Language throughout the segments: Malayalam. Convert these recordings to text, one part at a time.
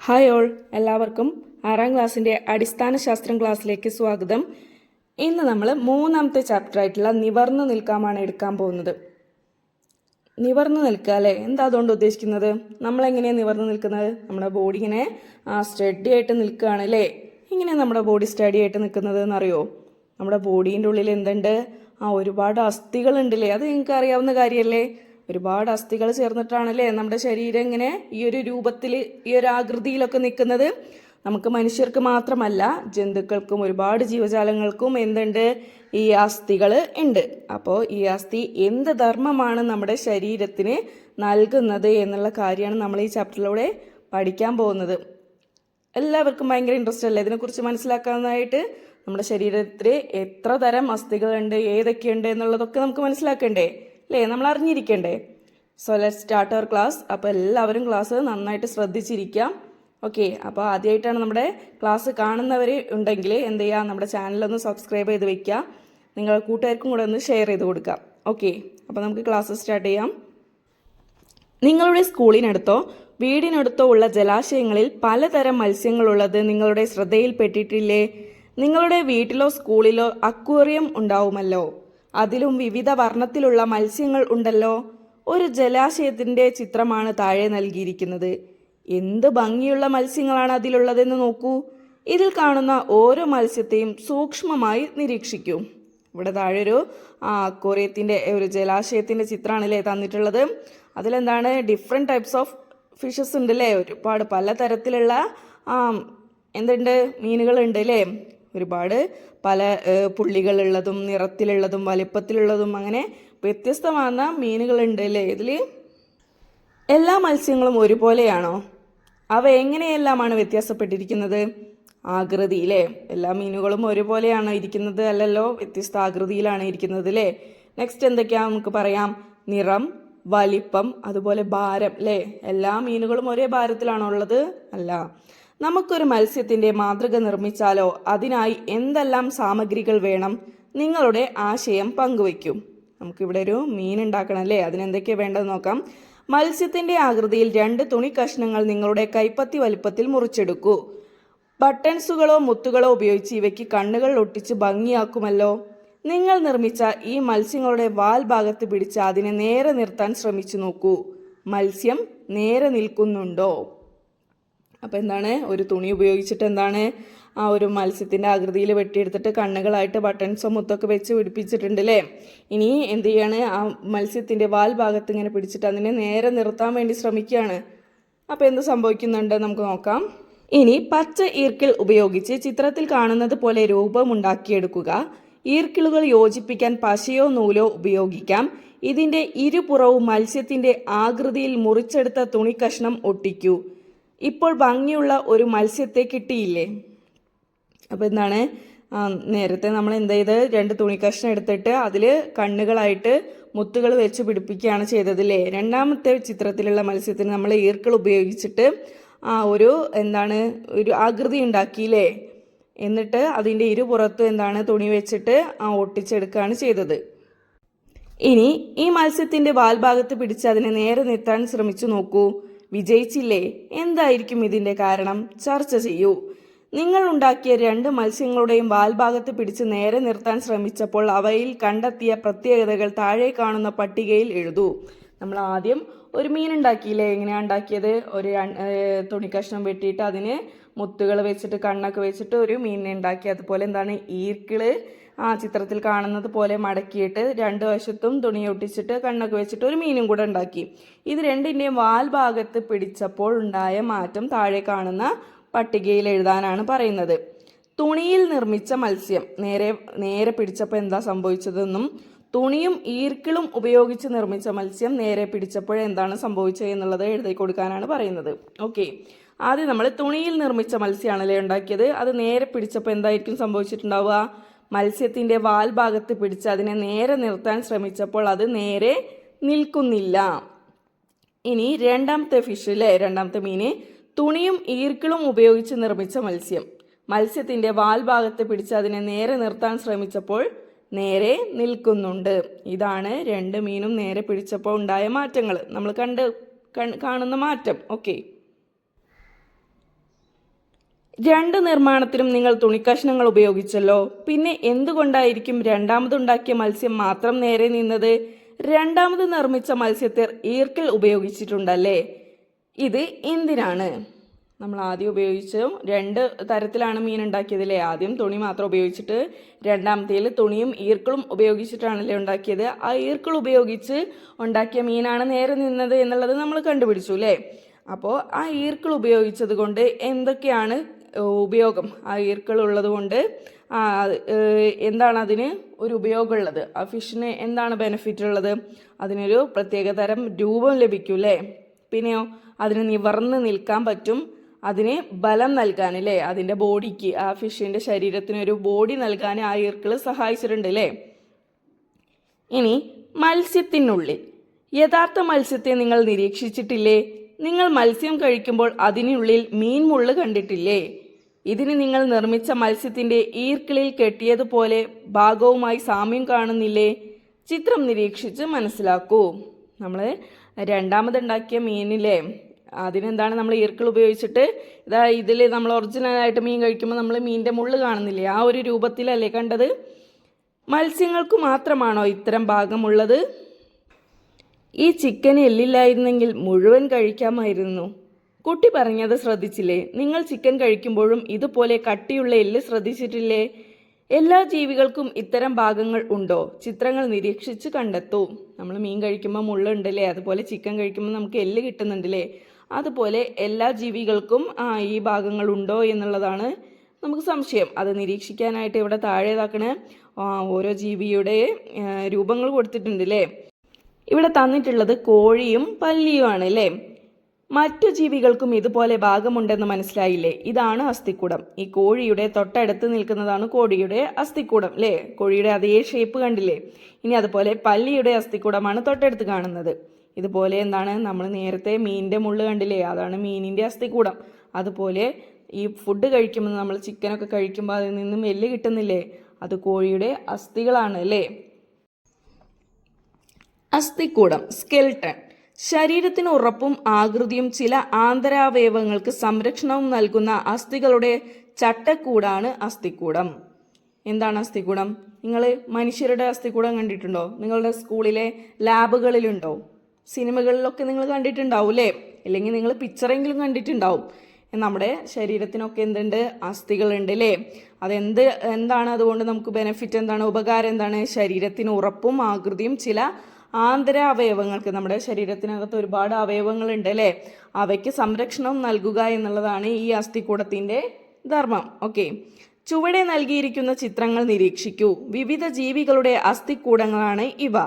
ഹായ് ഓൾ, എല്ലാവർക്കും 6ാം ക്ലാസ്സിൻ്റെ അടിസ്ഥാന ശാസ്ത്രം ക്ലാസ്സിലേക്ക് സ്വാഗതം. ഇന്ന് നമ്മൾ 3ാമത്തെ ചാപ്റ്റർ ആയിട്ടുള്ള നിവർന്നു നിൽക്കാമാണ് എടുക്കാൻ പോകുന്നത്. നിവർന്നു നിൽക്കുക അല്ലേ? എന്താ അതുകൊണ്ട് ഉദ്ദേശിക്കുന്നത്? നമ്മളെങ്ങനെയാണ് നിവർന്നു നിൽക്കുന്നത്? നമ്മുടെ ബോഡി ഇങ്ങനെ സ്റ്റഡി ആയിട്ട് നിൽക്കുകയാണ് അല്ലേ? ഇങ്ങനെ നമ്മുടെ ബോഡി സ്റ്റഡി ആയിട്ട് നിൽക്കുന്നത് എന്നറിയോ? നമ്മുടെ ബോഡീൻ്റെ ഉള്ളിൽ എന്തുണ്ട്? ഒരുപാട് അസ്ഥികളുണ്ടല്ലേ? അത് നിങ്ങൾക്ക് അറിയാവുന്ന കാര്യമല്ലേ? ഒരുപാട് അസ്ഥികൾ ചേർന്നിട്ടാണല്ലേ നമ്മുടെ ശരീരം ഇങ്ങനെ ഈ ഒരു രൂപത്തിൽ, ഈ ഒരു ആകൃതിയിലൊക്കെ നിൽക്കുന്നത്. നമുക്ക് മനുഷ്യർക്ക് മാത്രമല്ല, ജന്തുക്കൾക്കും ഒരുപാട് ജീവജാലങ്ങൾക്കും എന്തുണ്ട്? ഈ അസ്ഥികൾ ഉണ്ട്. അപ്പോൾ ഈ അസ്ഥി എന്ത് ധർമ്മമാണ് നമ്മുടെ ശരീരത്തിന് നൽകുന്നത് എന്നുള്ള കാര്യമാണ് നമ്മൾ ഈ ചാപ്റ്ററിലൂടെ പഠിക്കാൻ പോകുന്നത്. എല്ലാവർക്കും ഭയങ്കര ഇൻട്രസ്റ്റ് അല്ലേ ഇതിനെക്കുറിച്ച് മനസ്സിലാക്കാനായിട്ട്? നമ്മുടെ ശരീരത്തിൽ എത്ര തരം അസ്ഥികളുണ്ട്, ഏതൊക്കെയുണ്ട് എന്നുള്ളതൊക്കെ നമുക്ക് മനസ്സിലാക്കണ്ടേ അല്ലേ? നമ്മൾ അറിഞ്ഞിരിക്കണ്ടേ? So let's start our class. അപ്പോൾ എല്ലാവരും ക്ലാസ് നന്നായിട്ട് ശ്രദ്ധിച്ചിരിക്കാം. ഓക്കെ, അപ്പോൾ ആദ്യമായിട്ടാണ് നമ്മുടെ ക്ലാസ് കാണുന്നവർ ഉണ്ടെങ്കിൽ എന്ത് ചെയ്യുക? നമ്മുടെ ചാനലൊന്ന് സബ്സ്ക്രൈബ് ചെയ്ത് വെക്കുക. നിങ്ങളുടെ കൂട്ടുകാർക്കും കൂടെ ഒന്ന് ഷെയർ ചെയ്ത് കൊടുക്കാം. ഓക്കെ, അപ്പോൾ നമുക്ക് ക്ലാസ് സ്റ്റാർട്ട് ചെയ്യാം. നിങ്ങളുടെ സ്കൂളിനടുത്തോ വീടിനടുത്തോ ഉള്ള ജലാശയങ്ങളിൽ പലതരം മത്സ്യങ്ങളുള്ളത് നിങ്ങളുടെ ശ്രദ്ധയിൽപ്പെട്ടിട്ടില്ലേ? നിങ്ങളുടെ വീട്ടിലോ സ്കൂളിലോ അക്വേറിയം ഉണ്ടാവുമല്ലോ. അതിലും വിവിധ വർണ്ണത്തിലുള്ള മത്സ്യങ്ങൾ ഉണ്ടല്ലോ. ഒരു ജലാശയത്തിൻ്റെ ചിത്രമാണ് താഴെ നൽകിയിരിക്കുന്നത്. എന്ത് ഭംഗിയുള്ള മത്സ്യങ്ങളാണ് അതിലുള്ളതെന്ന് നോക്കൂ. ഇതിൽ കാണുന്ന ഓരോ മത്സ്യത്തെയും സൂക്ഷ്മമായി നിരീക്ഷിക്കൂ. ഇവിടെ താഴെ ഒരു അക്വേറിയത്തിൻ്റെ ഒരു ജലാശയത്തിൻ്റെ ചിത്രമാണല്ലേ തന്നിട്ടുള്ളത്. അതിലെന്താണ്? ഡിഫറെൻറ്റ് ടൈപ്സ് ഓഫ് ഫിഷസ് ഉണ്ട് അല്ലേ? ഒരുപാട് പലതരത്തിലുള്ള എന്തുണ്ട്? മീനുകളുണ്ട് അല്ലേ? ഒരുപാട് പല പുള്ളികളുള്ളതും നിറത്തിലുള്ളതും വലിപ്പത്തിലുള്ളതും അങ്ങനെ വ്യത്യസ്തമാകുന്ന മീനുകളുണ്ട് അല്ലേ ഇതിൽ? എല്ലാ മത്സ്യങ്ങളും ഒരുപോലെയാണോ? അവ എങ്ങനെയെല്ലാമാണ് വ്യത്യാസപ്പെട്ടിരിക്കുന്നത്? ആകൃതിയിലെ എല്ലാ മീനുകളും ഒരുപോലെയാണോ ഇരിക്കുന്നത്? അല്ലല്ലോ, വ്യത്യസ്ത ആകൃതിയിലാണ് ഇരിക്കുന്നത് അല്ലേ? നെക്സ്റ്റ് എന്തൊക്കെയാണ് നമുക്ക് പറയാം? നിറം, വലിപ്പം, അതുപോലെ ഭാരം അല്ലേ? എല്ലാ മീനുകളും ഒരേ ഭാരത്തിലാണോ ഉള്ളത്? അല്ല. നമുക്കൊരു മത്സ്യത്തിൻ്റെ മാതൃക നിർമ്മിച്ചാലോ? അതിനായി എന്തെല്ലാം സാമഗ്രികൾ വേണം? നിങ്ങളുടെ ആശയം പങ്കുവയ്ക്കും. നമുക്കിവിടെ ഒരു മീൻ ഉണ്ടാക്കണം അല്ലേ? അതിനെന്തൊക്കെയാണ് വേണ്ടതെന്ന് നോക്കാം. മത്സ്യത്തിൻ്റെ ആകൃതിയിൽ 2 തുണി കഷ്ണങ്ങൾ നിങ്ങളുടെ കൈപ്പത്തി വലിപ്പത്തിൽ മുറിച്ചെടുക്കൂ. ബട്ടൺസുകളോ മുത്തുകളോ ഉപയോഗിച്ച് ഇവയ്ക്ക് കണ്ണുകൾ ഒട്ടിച്ച് ഭംഗിയാക്കുമല്ലോ. നിങ്ങൾ നിർമ്മിച്ച ഈ മത്സ്യങ്ങളുടെ വാൽ ഭാഗത്ത് പിടിച്ച് അതിനെ നേരെ നിർത്താൻ ശ്രമിച്ചു നോക്കൂ. മത്സ്യം നേരെ നിൽക്കുന്നുണ്ടോ? അപ്പോൾ എന്താണ്? ഒരു തുണി ഉപയോഗിച്ചിട്ട് എന്താണ് ഒരു മത്സ്യത്തിൻ്റെ ആകൃതിയിൽ വെട്ടിയെടുത്തിട്ട് കണ്ണുകളായിട്ട് ബട്ടൺസോ മുത്തൊക്കെ വെച്ച് പിടിപ്പിച്ചിട്ടുണ്ട് അല്ലേ? ഇനി എന്ത് ചെയ്യാണ്? മത്സ്യത്തിൻ്റെ വാൽ ഭാഗത്ത് ഇങ്ങനെ പിടിച്ചിട്ട് അതിനെ നേരെ നിർത്താൻ വേണ്ടി ശ്രമിക്കുകയാണ്. അപ്പോൾ എന്ത് സംഭവിക്കുന്നുണ്ട് നമുക്ക് നോക്കാം. ഇനി പച്ച ഈർക്കിൾ ഉപയോഗിച്ച് ചിത്രത്തിൽ കാണുന്നത് പോലെ രൂപമുണ്ടാക്കിയെടുക്കുക. ഈർക്കിളുകൾ യോജിപ്പിക്കാൻ പശയോ നൂലോ ഉപയോഗിക്കാം. ഇതിൻ്റെ ഇരുപുറവും മത്സ്യത്തിൻ്റെ ആകൃതിയിൽ മുറിച്ചെടുത്ത തുണിക്കഷ്ണം ഒട്ടിക്കൂ. ഇപ്പോൾ ഭംഗിയുള്ള ഒരു മത്സ്യത്തെ കിട്ടിയില്ലേ? അപ്പോൾ എന്താണ്? നേരത്തെ നമ്മൾ എന്ത് ചെയ്ത് 2 തുണിക്കഷ്ണം എടുത്തിട്ട് അതിൽ കണ്ണുകളായിട്ട് മുത്തുകൾ വെച്ച് പിടിപ്പിക്കുകയാണ് ചെയ്തതില്ലേ? രണ്ടാമത്തെ ചിത്രത്തിലുള്ള മത്സ്യത്തിന് നമ്മൾ ഈർക്കിൾ ഉപയോഗിച്ചിട്ട് ഒരു ആകൃതി ഉണ്ടാക്കിയില്ലേ? എന്നിട്ട് അതിൻ്റെ ഇരുപുറത്തും എന്താണ്? തുണി വെച്ചിട്ട് ഒട്ടിച്ചെടുക്കുകയാണ് ചെയ്തത്. ഇനി ഈ മത്സ്യത്തിൻ്റെ വാൽഭാഗത്ത് പിടിച്ച് അതിനെ നേരെ നിർത്താൻ ശ്രമിച്ചു നോക്കൂ. വിജയിച്ചില്ലേ? എന്തായിരിക്കും ഇതിൻ്റെ കാരണം? ചർച്ച ചെയ്യൂ. നിങ്ങൾ ഉണ്ടാക്കിയ 2 മത്സ്യങ്ങളുടെയും വാൽഭാഗത്ത് പിടിച്ച് നേരെ നിർത്താൻ ശ്രമിച്ചപ്പോൾ അവയിൽ കണ്ടെത്തിയ പ്രത്യേകതകൾ താഴെ കാണുന്ന പട്ടികയിൽ എഴുതൂ. നമ്മൾ ആദ്യം ഒരു മീൻ ഉണ്ടാക്കിയില്ലേ? എങ്ങനെയാണ് ഉണ്ടാക്കിയത്? ഒരു തുണിക്കഷ്ണം വെട്ടിയിട്ട് അതിന് മുത്തുകൾ വെച്ചിട്ട് കണ്ണൊക്കെ വെച്ചിട്ട് ഒരു മീനിനെ ഉണ്ടാക്കി. അതുപോലെ എന്താണ്? ഈർക്കിള് ചിത്രത്തിൽ കാണുന്നത് പോലെ മടക്കിയിട്ട് 2 വശത്തും തുണി ഒട്ടിച്ചിട്ട് കണ്ണൊക്കെ വെച്ചിട്ട് ഒരു മീനും കൂടെ ഉണ്ടാക്കി. ഇത് രണ്ടിൻ്റെയും വാൽ ഭാഗത്ത് പിടിച്ചപ്പോൾ ഉണ്ടായ മാറ്റം താഴെ കാണുന്ന പട്ടികയിൽ എഴുതാനാണ് പറയുന്നത്. തുണിയിൽ നിർമ്മിച്ച മത്സ്യം നേരെ പിടിച്ചപ്പോൾ എന്താ സംഭവിച്ചതെന്നും തുണിയും ഈർക്കിളും ഉപയോഗിച്ച് നിർമ്മിച്ച മത്സ്യം നേരെ പിടിച്ചപ്പോൾ എന്താണ് സംഭവിച്ചത് എന്നുള്ളത് എഴുതി കൊടുക്കാനാണ് പറയുന്നത്. ഓക്കെ, ആദ്യം നമ്മൾ തുണിയിൽ നിർമ്മിച്ച മത്സ്യമാണല്ലേ ഉണ്ടാക്കിയത്. അത് നേരെ പിടിച്ചപ്പോൾ എന്തായിരിക്കും സംഭവിച്ചിട്ടുണ്ടാവുക? മത്സ്യത്തിൻ്റെ വാൽ ഭാഗത്ത് പിടിച്ച് അതിനെ നേരെ നിർത്താൻ ശ്രമിച്ചപ്പോൾ അത് നേരെ നിൽക്കുന്നില്ല. ഇനി രണ്ടാമത്തെ ഫിഷ് അല്ലേ? രണ്ടാമത്തെ മീന് തുണിയും ഈർക്കിളും ഉപയോഗിച്ച് നിർമ്മിച്ച മത്സ്യത്തിൻ്റെ വാൽ ഭാഗത്ത് പിടിച്ച് അതിനെ നേരെ നിർത്താൻ ശ്രമിച്ചപ്പോൾ നേരെ നിൽക്കുന്നുണ്ട്. ഇതാണ് 2 മീനും നേരെ പിടിച്ചപ്പോൾ ഉണ്ടായ മാറ്റങ്ങൾ, നമ്മൾ കാണുന്ന മാറ്റം. ഓക്കെ, രണ്ട് നിർമ്മാണത്തിനും നിങ്ങൾ തുണിക്കഷ്ണങ്ങൾ ഉപയോഗിച്ചല്ലോ. പിന്നെ എന്തുകൊണ്ടായിരിക്കും രണ്ടാമതുണ്ടാക്കിയ മത്സ്യം മാത്രം നേരെ നിന്നത്? രണ്ടാമത് നിർമ്മിച്ച മത്സ്യത്തിൽ ഈർക്കിൽ ഉപയോഗിച്ചിട്ടുണ്ടല്ലേ. ഇത് എന്തിനാണ്? നമ്മൾ ആദ്യം ഉപയോഗിച്ചു രണ്ട് തരത്തിലാണ് മീൻ ഉണ്ടാക്കിയതില്ലേ. ആദ്യം തുണി മാത്രം ഉപയോഗിച്ചിട്ട് രണ്ടാമത്തേൽ തുണിയും ഈർക്കിളും ഉപയോഗിച്ചിട്ടാണല്ലേ ഉണ്ടാക്കിയത്. ആ ഈർക്കിൾ ഉപയോഗിച്ച് ഉണ്ടാക്കിയ മീനാണ് നേരെ നിന്നത് എന്നുള്ളത് നമ്മൾ കണ്ടുപിടിച്ചു അല്ലേ. അപ്പോൾ ആ ഈർക്കിൾ ഉപയോഗിച്ചത് കൊണ്ട് എന്തൊക്കെയാണ് ഉപയോഗം? ആ ഈർക്കിൾ ഉള്ളത് കൊണ്ട് എന്താണ് അതിന് ഒരു ഉപയോഗമുള്ളത്? ആ ഫിഷിന് എന്താണ് ബെനിഫിറ്റ് ഉള്ളത്? അതിനൊരു പ്രത്യേക തരം രൂപം ലഭിക്കും അല്ലേ. പിന്നെയോ അതിന് നിവർന്ന് നിൽക്കാൻ പറ്റും. അതിന് ബലം നൽകാൻ അല്ലേ, അതിൻ്റെ ബോഡിക്ക്, ആ ഫിഷിൻ്റെ ശരീരത്തിനൊരു ബോഡി നൽകാൻ ആ ഈർക്കിൾ സഹായിച്ചിട്ടുണ്ട് അല്ലേ. ഇനി മത്സ്യത്തിനുള്ളിൽ, യഥാർത്ഥ മത്സ്യത്തെ നിങ്ങൾ നിരീക്ഷിച്ചിട്ടില്ലേ? നിങ്ങൾ മത്സ്യം കഴിക്കുമ്പോൾ അതിനുള്ളിൽ മീൻ മുള്ള് കണ്ടിട്ടില്ലേ? ഇതിന് നിങ്ങൾ നിർമ്മിച്ച മത്സ്യത്തിൻ്റെ ഈർക്കിളിൽ കെട്ടിയതുപോലെ ഭാഗവുമായി സാമ്യം കാണുന്നില്ലേ? ചിത്രം നിരീക്ഷിച്ച് മനസ്സിലാക്കൂ. നമ്മൾ രണ്ടാമതുണ്ടാക്കിയ മീനിലെ അതിനെന്താണ് നമ്മൾ ഈർക്കിൾ ഉപയോഗിച്ചിട്ട് ഇതിൽ നമ്മൾ ഒറിജിനലായിട്ട് മീൻ കഴിക്കുമ്പോൾ നമ്മൾ മീനിൻ്റെ മുള്ള് കാണുന്നില്ലേ? ആ ഒരു രൂപത്തിലല്ലേ കണ്ടത്. മത്സ്യങ്ങൾക്ക് മാത്രമാണോ ഇത്തരം ഭാഗമുള്ളത്? ഈ ചിക്കൻ എല്ലില്ലായിരുന്നെങ്കിൽ മുഴുവൻ കഴിക്കാമായിരുന്നു. കുട്ടി പറഞ്ഞത് ശ്രദ്ധിച്ചില്ലേ? നിങ്ങൾ ചിക്കൻ കഴിക്കുമ്പോഴും ഇതുപോലെ കട്ടിയുള്ള എല്ല് ശ്രദ്ധിച്ചിട്ടില്ലേ? എല്ലാ ജീവികൾക്കും ഇത്തരം ഭാഗങ്ങൾ ഉണ്ടോ? ചിത്രങ്ങൾ നിരീക്ഷിച്ച് കണ്ടെത്തൂ. നമ്മൾ മീൻ കഴിക്കുമ്പോൾ മുള്ളുണ്ടല്ലേ, അതുപോലെ ചിക്കൻ കഴിക്കുമ്പോൾ നമുക്ക് എല്ല് കിട്ടുന്നുണ്ടല്ലേ. അതുപോലെ എല്ലാ ജീവികൾക്കും ഈ ഭാഗങ്ങൾ ഉണ്ടോ എന്നുള്ളതാണ് നമുക്ക് സംശയം. അത് നിരീക്ഷിക്കാനായിട്ട് ഇവിടെ താഴേതാക്കണ ഓരോ ജീവിയുടെ രൂപങ്ങൾ കൊടുത്തിട്ടുണ്ട് അല്ലേ. ഇവിടെ തന്നിട്ടുള്ളത് കോഴിയും പല്ലിയുമാണ് അല്ലേ. മറ്റു ജീവികൾക്കും ഇതുപോലെ ഭാഗമുണ്ടെന്ന് മനസ്സിലായില്ലേ? ഇതാണ് അസ്ഥിക്കൂടം. ഈ കോഴിയുടെ തൊട്ടടുത്ത് നിൽക്കുന്നതാണ് കോഴിയുടെ അസ്ഥിക്കൂടം അല്ലേ. കോഴിയുടെ അതേ ഷേപ്പ് കണ്ടില്ലേ. ഇനി അതുപോലെ പല്ലിയുടെ അസ്ഥിക്കൂടമാണ് തൊട്ടടുത്ത് കാണുന്നത്. ഇതുപോലെ എന്താണ് നമ്മൾ നേരത്തെ മീനിൻ്റെ മുള്ള് കണ്ടില്ലേ, അതാണ് മീനിൻ്റെ അസ്ഥിക്കൂടം. അതുപോലെ ഈ ഫുഡ് കഴിക്കുമ്പോൾ നമ്മൾ ചിക്കനൊക്കെ കഴിക്കുമ്പോൾ അതിൽ നിന്നും എല്ല് കിട്ടുന്നില്ലേ, അത് കോഴിയുടെ അസ്ഥികളാണ് അല്ലേ. അസ്ഥിക്കൂടം, സ്കെൽട്ടൺ. ശരീരത്തിന് ഉറപ്പും ആകൃതിയും ചില ആന്തരാവയവങ്ങൾക്ക് സംരക്ഷണവും നൽകുന്ന അസ്ഥികളുടെ ചട്ടക്കൂടാണ് അസ്ഥിക്കൂടം. എന്താണ് അസ്ഥിക്കൂടം? നിങ്ങൾ മനുഷ്യരുടെ അസ്ഥിക്കൂടം കണ്ടിട്ടുണ്ടോ? നിങ്ങളുടെ സ്കൂളിലെ ലാബുകളിലുണ്ടോ? സിനിമകളിലൊക്കെ നിങ്ങൾ കണ്ടിട്ടുണ്ടാവും അല്ലേ. അല്ലെങ്കിൽ നിങ്ങൾ പിക്ചറെങ്കിലും കണ്ടിട്ടുണ്ടാവും. നമ്മുടെ ശരീരത്തിനൊക്കെ എന്തുണ്ട്? അസ്ഥികളുണ്ട് അല്ലേ. എന്താണ് അതുകൊണ്ട് നമുക്ക് ബെനിഫിറ്റ് എന്താണ്, ഉപകാരം എന്താണ്? ശരീരത്തിന് ഉറപ്പും ആകൃതിയും ചില ആന്തരാവയവങ്ങൾക്ക്, നമ്മുടെ ശരീരത്തിനകത്ത് ഒരുപാട് അവയവങ്ങളുണ്ട് അല്ലേ, അവയ്ക്ക് സംരക്ഷണം നൽകുക എന്നുള്ളതാണ് ഈ അസ്ഥിക്കൂടത്തിൻ്റെ ധർമ്മം. ഓക്കെ, ചുവടെ നൽകിയിരിക്കുന്ന ചിത്രങ്ങൾ നിരീക്ഷിക്കൂ. വിവിധ ജീവികളുടെ അസ്ഥിക്കൂടങ്ങളാണ് ഇവ.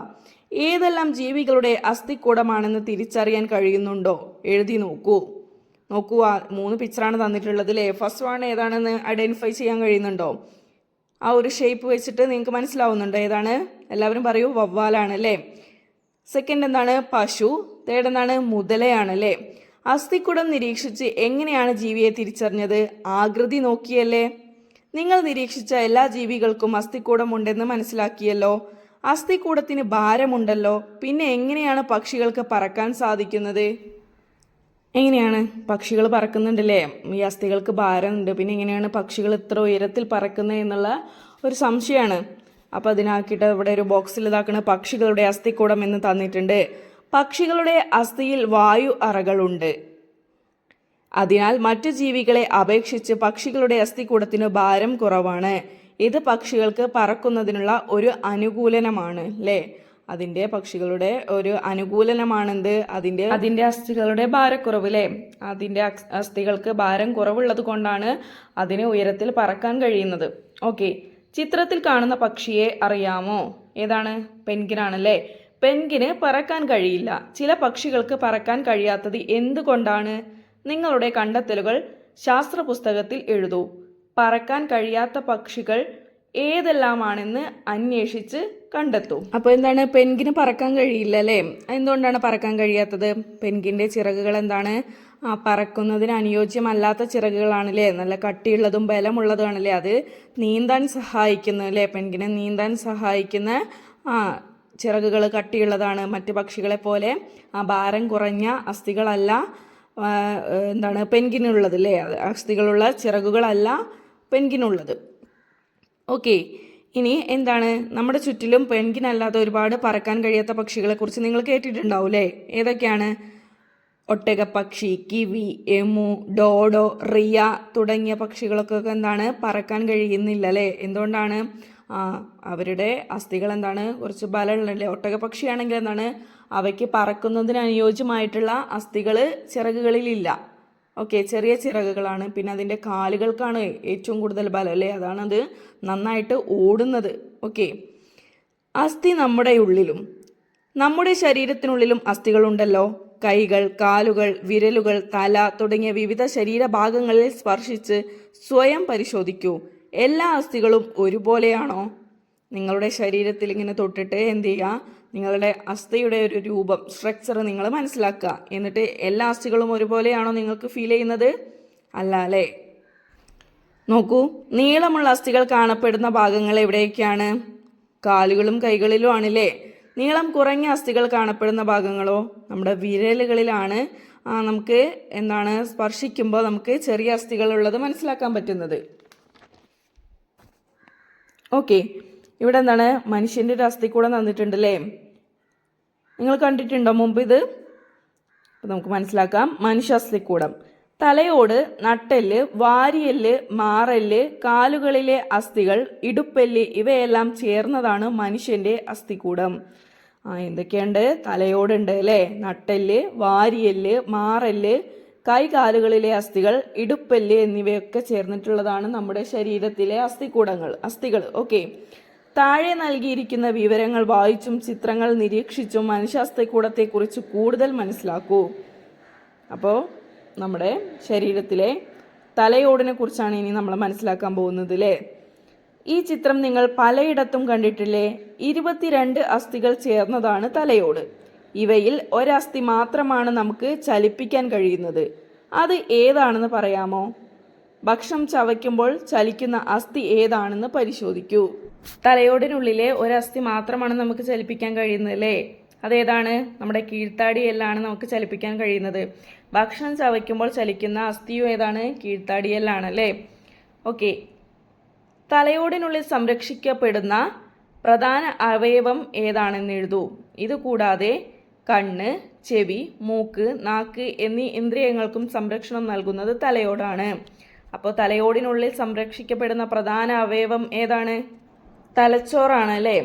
ഏതെല്ലാം ജീവികളുടെ അസ്ഥിക്കൂടമാണെന്ന് തിരിച്ചറിയാൻ കഴിയുന്നുണ്ടോ? എഴുതി നോക്കൂ. നോക്കൂ, 3 പിക്ചറാണ് തന്നിട്ടുള്ളത് അല്ലേ. ഫസ്റ്റ് വൺ ഏതാണെന്ന് ഐഡൻറ്റിഫൈ ചെയ്യാൻ കഴിയുന്നുണ്ടോ? ആ ഒരു ഷേപ്പ് വെച്ചിട്ട് നിങ്ങൾക്ക് മനസ്സിലാവുന്നുണ്ടോ ഏതാണ്? എല്ലാവരും പറയൂ. വവ്വാലാണ് അല്ലേ. സെക്കൻഡ് എന്താണ്? പശു. തേർഡ് എന്താണ്? മുതലയാണ് അല്ലേ. അസ്ഥിക്കൂടം നിരീക്ഷിച്ച് എങ്ങനെയാണ് ജീവിയെ തിരിച്ചറിഞ്ഞത്? ആകൃതി നോക്കിയല്ലേ. നിങ്ങൾ നിരീക്ഷിച്ച എല്ലാ ജീവികൾക്കും അസ്ഥിക്കൂടം ഉണ്ടെന്ന് മനസ്സിലാക്കിയല്ലോ. അസ്ഥിക്കൂടത്തിന് ഭാരമുണ്ടല്ലോ. പിന്നെ എങ്ങനെയാണ് പക്ഷികൾക്ക് പറക്കാൻ സാധിക്കുന്നത്? എങ്ങനെയാണ് പക്ഷികൾ പറക്കുന്നുണ്ടല്ലേ? ഈ അസ്ഥികൾക്ക് ഭാരമുണ്ട്. പിന്നെ എങ്ങനെയാണ് പക്ഷികൾ ഇത്ര ഉയരത്തിൽ പറക്കുന്നത് എന്നുള്ള ഒരു സംശയമാണ്. അപ്പോൾ അതിനാക്കിയിട്ട് ഇവിടെ ഒരു ബോക്സിൽ ഇതാക്കണ പക്ഷികളുടെ അസ്ഥിക്കൂടം എന്ന് തന്നിട്ടുണ്ട്. പക്ഷികളുടെ അസ്ഥിയിൽ വായു അറകളുണ്ട്. അതിനാൽ മറ്റു ജീവികളെ അപേക്ഷിച്ച് പക്ഷികളുടെ അസ്ഥിക്കൂടത്തിന് ഭാരം കുറവാണ്. ഇത് പക്ഷികൾക്ക് പറക്കുന്നതിനുള്ള ഒരു അനുകൂലനമാണ് അല്ലേ. അതിൻ്റെ പക്ഷികളുടെ ഒരു അനുകൂലനമാണെന്ത്? അതിൻ്റെ അസ്ഥികളുടെ ഭാരക്കുറവ് അല്ലേ. അതിൻ്റെ അസ്ഥികൾക്ക് ഭാരം കുറവുള്ളത് കൊണ്ടാണ് അതിന് ഉയരത്തിൽ പറക്കാൻ കഴിയുന്നത്. ഓക്കെ, ചിത്രത്തിൽ കാണുന്ന പക്ഷിയെ അറിയാമോ? ഏതാണ്? പെൻഗ്വിനാണല്ലേ. പെൻഗ്വിന് പറക്കാൻ കഴിയില്ല. ചില പക്ഷികൾക്ക് പറക്കാൻ കഴിയാത്തത് എന്തുകൊണ്ടാണ്? നിങ്ങളുടെ കണ്ടെത്തലുകൾ ശാസ്ത്ര പുസ്തകത്തിൽ എഴുതൂ. പറക്കാൻ കഴിയാത്ത പക്ഷികൾ ഏതെല്ലാമാണെന്ന് അന്വേഷിച്ച് കണ്ടെത്തൂ. അപ്പോൾ എന്താണ്? പെൻഗ്വിന് പറക്കാൻ കഴിയില്ല അല്ലേ. എന്തുകൊണ്ടാണ് പറക്കാൻ കഴിയാത്തത്? പെൻഗ്വിൻ്റെ ചിറകുകൾ എന്താണ്? പറക്കുന്നതിന് അനുയോജ്യമല്ലാത്ത ചിറകുകളാണല്ലേ. നല്ല കട്ടിയുള്ളതും ബലമുള്ളതുമാണല്ലേ. അത് നീന്താൻ സഹായിക്കുന്നു അല്ലേ. പെൻഗ്വിനെ നീന്താൻ സഹായിക്കുന്ന ചിറകുകൾ കട്ടിയുള്ളതാണ്. മറ്റ് പക്ഷികളെ പോലെ ഭാരം കുറഞ്ഞ അസ്ഥികളല്ല എന്താണ് പെൻഗിനുള്ളത് അല്ലേ, അസ്ഥികളുള്ള ചിറകുകളല്ല പെൻഗിനുള്ളത്. ഓക്കെ, ഇനി എന്താണ്, നമ്മുടെ ചുറ്റിലും പെൻഗിനല്ലാതെ ഒരുപാട് പറക്കാൻ കഴിയാത്ത പക്ഷികളെക്കുറിച്ച് നിങ്ങൾ കേട്ടിട്ടുണ്ടാവും അല്ലേ. ഏതൊക്കെയാണ്? ഒട്ടകപ്പക്ഷി, കിവി, എമു, ഡോഡോ, റിയ തുടങ്ങിയ പക്ഷികൾക്കൊക്കെ എന്താണ് പറക്കാൻ കഴിയുന്നില്ല അല്ലേ. എന്തുകൊണ്ടാണ്? അവരുടെ അസ്ഥികൾ എന്താണ് കുറച്ച് ബലമുള്ളല്ലേ. ഒട്ടകപ്പക്ഷിയാണെങ്കിൽ എന്താണ് അവയ്ക്ക് പറക്കുന്നതിന് അനുയോജ്യമായിട്ടുള്ള അസ്ഥികൾ ചിറകുകളിലില്ല. ഓക്കെ, ചെറിയ ചിറകുകളാണ്. പിന്നെ അതിൻ്റെ കാലുകൾക്കാണ് ഏറ്റവും കൂടുതൽ ബലം അല്ലേ, അതാണത് നന്നായിട്ട് ഓടുന്നത്. ഓക്കെ, അസ്ഥി നമ്മുടെ ഉള്ളിലും നമ്മുടെ ശരീരത്തിനുള്ളിലും അസ്ഥികളുണ്ടല്ലോ. കൈകൾ, കാലുകൾ, വിരലുകൾ, തല തുടങ്ങിയ വിവിധ ശരീരഭാഗങ്ങളിൽ സ്പർശിച്ച് സ്വയം പരിശോധിക്കൂ. എല്ലാ അസ്ഥികളും ഒരുപോലെയാണോ? നിങ്ങളുടെ ശരീരത്തിൽ ഇങ്ങനെ തൊട്ടിട്ട് എന്ത് ചെയ്യുക, നിങ്ങളുടെ അസ്ഥിയുടെ ഒരു രൂപം, സ്ട്രക്ചർ നിങ്ങൾ മനസ്സിലാക്കുക. എന്നിട്ട് എല്ലാ അസ്ഥികളും ഒരുപോലെയാണോ നിങ്ങൾക്ക് ഫീൽ ചെയ്യുന്നത്? അല്ല അല്ലേ. നോക്കൂ, നീളമുള്ള അസ്ഥികൾ കാണപ്പെടുന്ന ഭാഗങ്ങൾ എവിടെയൊക്കെയാണ്? കാലുകളും കൈകളിലും ആണല്ലേ. നീളം കുറഞ്ഞ അസ്ഥികൾ കാണപ്പെടുന്ന ഭാഗങ്ങളോ? നമ്മുടെ വിരലുകളിലാണ്. നമുക്ക് എന്താണ് സ്പർശിക്കുമ്പോൾ നമുക്ക് ചെറിയ അസ്ഥികളുള്ളത് മനസ്സിലാക്കാൻ പറ്റുന്നത്. ഓക്കെ, ഇവിടെ എന്താണ് മനുഷ്യൻ്റെ ഒരു അസ്ഥി കൂടെ തന്നിട്ടുണ്ടല്ലേ. നിങ്ങൾ കണ്ടിട്ടുണ്ടോ മുമ്പ് ഇത്? നമുക്ക് മനസ്സിലാക്കാം. മനുഷ്യ അസ്ഥിക്കൂടം. തലയോട്, നട്ടെല്ല്, വാരിയെല്ല്, മാറെല്ല്, കാലുകളിലെ അസ്ഥികൾ, ഇടുപ്പെല്ല് ഇവയെല്ലാം ചേർന്നതാണ് മനുഷ്യൻ്റെ അസ്ഥിക്കൂടം. എന്തൊക്കെയുണ്ട്? തലയോടുണ്ട് അല്ലേ, നട്ടെല്ല്, വാരിയെല്ല്, മാറെല്ല്, കൈകാലുകളിലെ അസ്ഥികൾ, ഇടുപ്പെല്ല് എന്നിവയൊക്കെ ചേർന്നിട്ടുള്ളതാണ് നമ്മുടെ ശരീരത്തിലെ അസ്ഥികൾ. ഓക്കെ, താഴെ നൽകിയിരിക്കുന്ന വിവരങ്ങൾ വായിച്ചും ചിത്രങ്ങൾ നിരീക്ഷിച്ചും മനുഷ്യാസ്ഥികൂടത്തെക്കുറിച്ച് കൂടുതൽ മനസ്സിലാക്കൂ. അപ്പോൾ നമ്മുടെ ശരീരത്തിലെ തലയോടിനെ കുറിച്ചാണ് ഇനി നമ്മൾ മനസ്സിലാക്കാൻ പോകുന്നത് അല്ലേ. ഈ ചിത്രം നിങ്ങൾ പലയിടത്തും കണ്ടിട്ടില്ലേ? 22 അസ്ഥികൾ ചേർന്നതാണ് തലയോട്. ഇവയിൽ ഒരസ്ഥി മാത്രമാണ് നമുക്ക് ചലിപ്പിക്കാൻ കഴിയുന്നത്. അത് ഏതാണെന്ന് പറയാമോ? ഭക്ഷണം ചവയ്ക്കുമ്പോൾ ചലിക്കുന്ന അസ്ഥി ഏതാണെന്ന് പരിശോധിക്കൂ. തലയോടിനുള്ളിലെ ഒരസ്ഥി മാത്രമാണ് നമുക്ക് ചലിപ്പിക്കാൻ കഴിയുന്നത് അല്ലേ. അതേതാണ്? നമ്മുടെ കീഴ്ത്താടിയെല്ലാണ് നമുക്ക് ചലിപ്പിക്കാൻ കഴിയുന്നത്. ഭക്ഷണം ചവയ്ക്കുമ്പോൾ ചലിക്കുന്ന അസ്ഥിയും ഏതാണ്? കീഴ്ത്താടിയെല്ലാണ് അല്ലേ. ഓക്കെ, തലയോടിനുള്ളിൽ സംരക്ഷിക്കപ്പെടുന്ന പ്രധാന അവയവം ഏതാണെന്ന് എഴുതൂ. ഇതുകൂടാതെ കണ്ണ്, ചെവി, മൂക്ക്, നാക്ക് എന്നീ ഇന്ദ്രിയങ്ങൾക്കും സംരക്ഷണം നൽകുന്നത് തലയോടാണ്. അപ്പോൾ തലയോടിനുള്ളിൽ സംരക്ഷിക്കപ്പെടുന്ന പ്രധാന അവയവം ഏതാണ്? തലച്ചോറാണ് അല്ലേ.